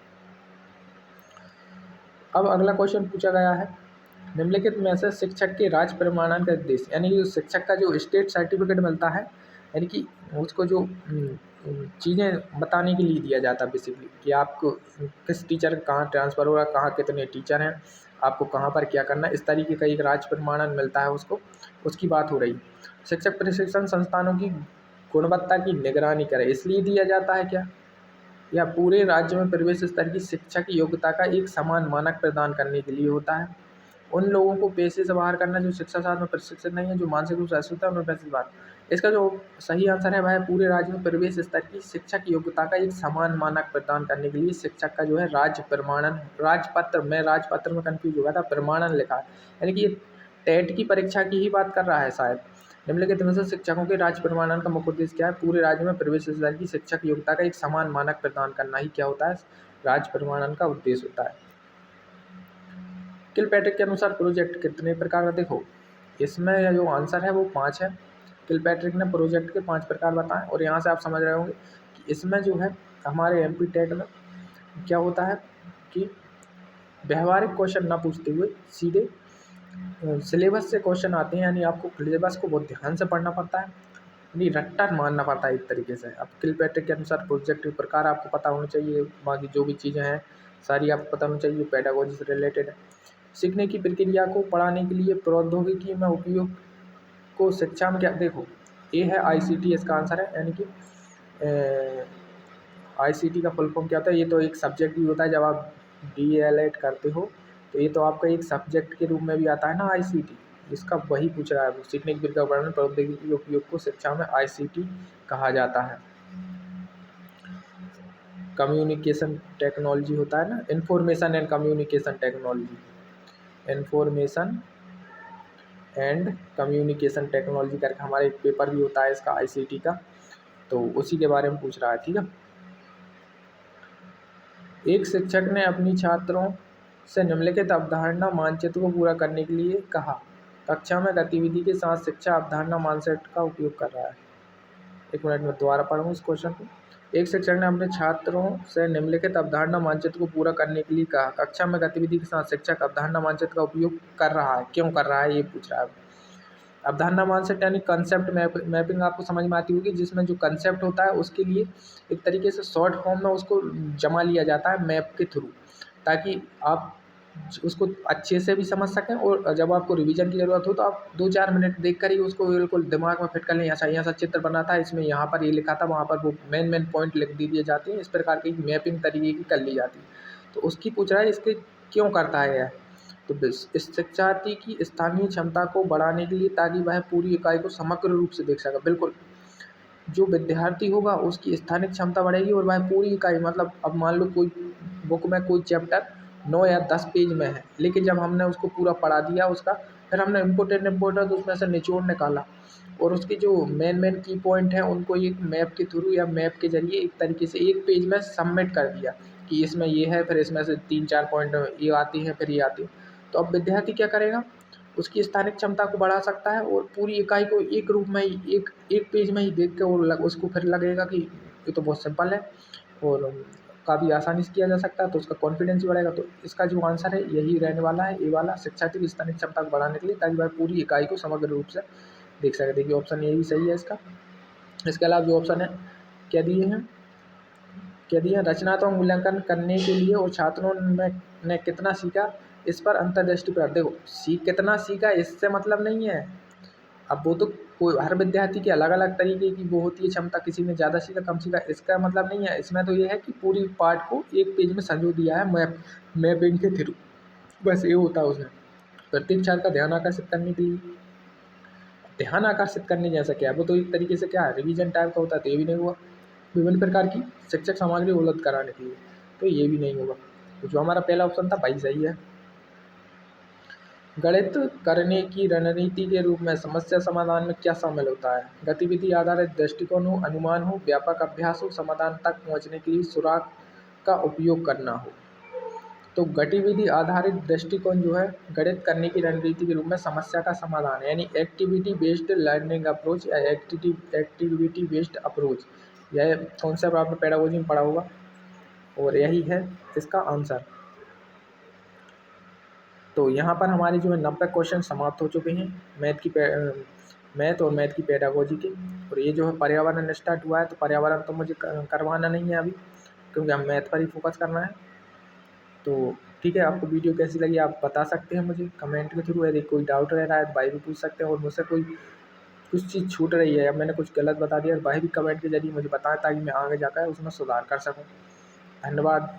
अब अगला क्वेश्चन पूछा गया है, निम्नलिखित में से शिक्षक के राज्य प्रमाणन का उद्देश्य, यानी कि शिक्षक का जो स्टेट सर्टिफिकेट मिलता है, यानी कि उसको जो चीज़ें बताने के लिए दिया जाता है बेसिकली, कि आपको किस टीचर कहाँ ट्रांसफ़र हो रहा है, कहाँ कितने टीचर हैं, आपको कहाँ पर क्या करना है, इस तरीके का एक राज्य प्रमाणन मिलता है उसको, उसकी बात हो रही। शिक्षक प्रशिक्षण संस्थानों की गुणवत्ता की निगरानी करे, इसलिए दिया जाता है क्या, या पूरे राज्य में प्रवेश स्तर की शिक्षा की योग्यता का एक समान मानक प्रदान करने के लिए होता है। उन लोगों को पेशे से बाहर करना जो शिक्षा साधन में प्रशिक्षित नहीं है, जो मानसिक रूप से अस्वस्थ है, उन्हें पैसे से बाहर। इसका जो सही आंसर है वह है पूरे राज्य में प्रवेश स्तर की शिक्षा की योग्यता का एक समान मानक प्रदान करने के लिए शिक्षक का जो है राज्य प्रमाणन, राजपत्र, मैं राजपत्र में कंफ्यूज हो गया था, प्रमाणन लिखा है, यानी कि ये टेट की परीक्षा की ही बात कर रहा है शायद। निम्नलिखित में से शिक्षकों के राज्य प्रमाणन का मुख्य उद्देश्य क्या है, पूरे राज्य में प्रवेश स्तर की शिक्षा की योग्यता का एक समान मानक प्रदान करना ही क्या होता है, राज्य प्रमाणन का उद्देश्य होता है। किलपैट्रिक के अनुसार प्रोजेक्ट कितने प्रकार का, देखो इसमें जो आंसर है वो 5 है। किलपैट्रिक ने प्रोजेक्ट के 5 प्रकार बताएं, और यहाँ से आप समझ रहे होंगे कि इसमें जो है हमारे एमपी टेट में क्या होता है कि व्यवहारिक क्वेश्चन ना पूछते हुए सीधे सिलेबस से क्वेश्चन आते हैं, यानी आपको सिलेबस को बहुत ध्यान से पढ़ना पड़ता है, यानी रट्टा मारना पड़ता है एक तरीके से। अब किलपैट्रिक के अनुसार प्रोजेक्ट के प्रकार आपको पता होना चाहिए, बाकी जो भी चीज़ें हैं सारी आपको पता होनी चाहिए, पेडागोजी से रिलेटेड है। सीखने की प्रक्रिया को पढ़ाने के लिए प्रौद्योगिकी में उपयोग को शिक्षा में क्या, देखो ये है आईसीटी, इसका आंसर है, यानी कि आईसीटी का फुल फॉर्म क्या होता है, ये तो एक सब्जेक्ट भी होता है, जब आप डीएलएड करते हो तो ये तो आपका एक सब्जेक्ट के रूप में भी आता है ना आईसीटी, इसका वही पूछ रहा है। सीखने की प्रक्रिया पढ़ाने प्रौद्योगिकी के उपयोग को शिक्षा में आईसीटी कहा जाता है। कम्युनिकेशन टेक्नोलॉजी होता है ना, information and communication technology, information and communication technology करके हमारे एक पेपर भी होता है इसका आईसीटी का, तो उसी के बारे में पूछ रहा है। ठीक है, एक शिक्षक ने अपनी छात्रों से निम्नलिखित अवधारणा मानचित्र को पूरा करने के लिए कहा, कक्षा में गतिविधि के साथ शिक्षा अवधारणा मानचित्र का उपयोग कर रहा है। एक मिनट में दोबारा पढ़ूँ इस क्वेश्चन को। एक शिक्षक ने अपने छात्रों से निम्नलिखित अवधारणा मानचित्र को पूरा करने के लिए कहा, कक्षा में गतिविधि के साथ शिक्षक अवधारणा मानचित्र का उपयोग कर रहा है, क्यों कर रहा है ये पूछ रहा है। अवधारणा मानचित्र यानी कंसेप्ट मैपिंग आपको समझ में आती होगी, जिसमें जो कंसेप्ट होता है उसके लिए एक तरीके से शॉर्ट फॉर्म में उसको जमा लिया जाता है मैप के थ्रू, ताकि आप उसको अच्छे से भी समझ सकें, और जब आपको रिवीजन की ज़रूरत हो तो आप 2-4 मिनट देख कर ही उसको बिल्कुल दिमाग में फिट कर लें। ऐसा यहाँ सा चित्र बना था, इसमें यहाँ पर ये लिखा था, वहाँ पर वो मेन पॉइंट लिख दिए जाते हैं, इस प्रकार की मैपिंग तरीके की कर ली जाती है। तो उसकी पूछ रहा है इसके क्यों करता है यह, तो इस शिक्षार्थी की स्थानीय क्षमता को बढ़ाने के लिए, ताकि वह पूरी इकाई को समग्र रूप से देख सके। बिल्कुल, जो विद्यार्थी होगा उसकी स्थानिक क्षमता बढ़ेगी और वह पूरी इकाई, मतलब अब मान लो कोई बुक में कोई चैप्टर 9 या 10 पेज में है, लेकिन जब हमने उसको पूरा पढ़ा दिया उसका, फिर हमने इम्पोर्टेंट उसमें से निचोड़ निकाला, और उसकी जो मेन की पॉइंट है उनको एक मैप के थ्रू या मैप के जरिए एक तरीके से एक पेज में सबमिट कर दिया कि इसमें ये है, फिर इसमें से 3-4 पॉइंट ये आती है, फिर ये आती है। तो अब विद्यार्थी क्या करेगा, उसकी स्थानिक क्षमता को बढ़ा सकता है और पूरी इकाई को एक रूप में ही एक पेज में ही देख के और उसको फिर लगेगा कि ये तो बहुत सिंपल है और काफ़ी आसानी से किया जा सकता है, तो उसका कॉन्फिडेंस भी बढ़ेगा। तो इसका जो आंसर है यही रहने वाला है, ए वाला, शिक्षार्थी की स्थानिक क्षमता को बढ़ाने के लिए, ताकि वह पूरी इकाई को समग्र रूप से देख सके। देखिए ऑप्शन यही सही है इसका। इसके अलावा जो ऑप्शन है क्या दिए हैं, क्या दिए हैं, रचनात्मक मूल्यांकन करने के लिए और छात्रों ने कितना सीखा इस पर अंतर्दृष्टि पर। देखो कितना सीखा इससे मतलब नहीं है, अब वो तो कोई हर विद्यार्थी की अलग अलग तरीके की वो होती है क्षमता, किसी ने ज़्यादा सीखा कम सीखा इसका मतलब नहीं है। इसमें तो ये है कि पूरी पार्ट को एक पेज में संजो दिया है मैपिंग के थ्रू, बस ये होता है उसमें। प्रत्येक छात्र का ध्यान आकर्षित करने के लिए, ध्यान आकर्षित करने जैसा क्या है, वो तो एक तरीके से क्या है रिवीजन टाइप का होता है, तो ये भी नहीं हुआ। विभिन्न प्रकार की शिक्षक सामग्री उपलब्ध कराने के लिए, तो ये भी नहीं होगा। तो जो हमारा पहला ऑप्शन था वही सही है। गणित करने की रणनीति के रूप में समस्या समाधान में क्या शामिल होता है, गतिविधि आधारित दृष्टिकोण हो, अनुमान हो, व्यापक अभ्यास हो, समाधान तक पहुंचने के लिए सुराग का उपयोग करना हो। तो गतिविधि आधारित दृष्टिकोण जो है गणित करने की रणनीति के रूप में समस्या का समाधान है, यानी एक्टिविटी बेस्ड लर्निंग अप्रोच या एक्टिविटी बेस्ड अप्रोच। यह कॉन्सेप्ट आपने पेडागोजी में पढ़ा होगा और यही है इसका आंसर। तो यहाँ पर हमारे जो है 90 क्वेश्चन समाप्त हो चुके हैं मैथ और मैथ की पेडागोजी के। और ये जो है पर्यावरण स्टार्ट हुआ है, तो पर्यावरण तो मुझे करवाना नहीं है अभी, क्योंकि हम मैथ पर ही फोकस करना है। तो ठीक है, आपको वीडियो कैसी लगी आप बता सकते हैं मुझे कमेंट के थ्रू। यदि कोई डाउट रह रहा है तो भाई भी पूछ सकते हैं, और मुझसे कोई कुछ चीज़ छूट रही है या मैंने कुछ गलत बता दिया तो भाई भी कमेंट के जरिए मुझे बताएं, ताकि मैं आगे जाकर उसमें सुधार कर सकूं। धन्यवाद।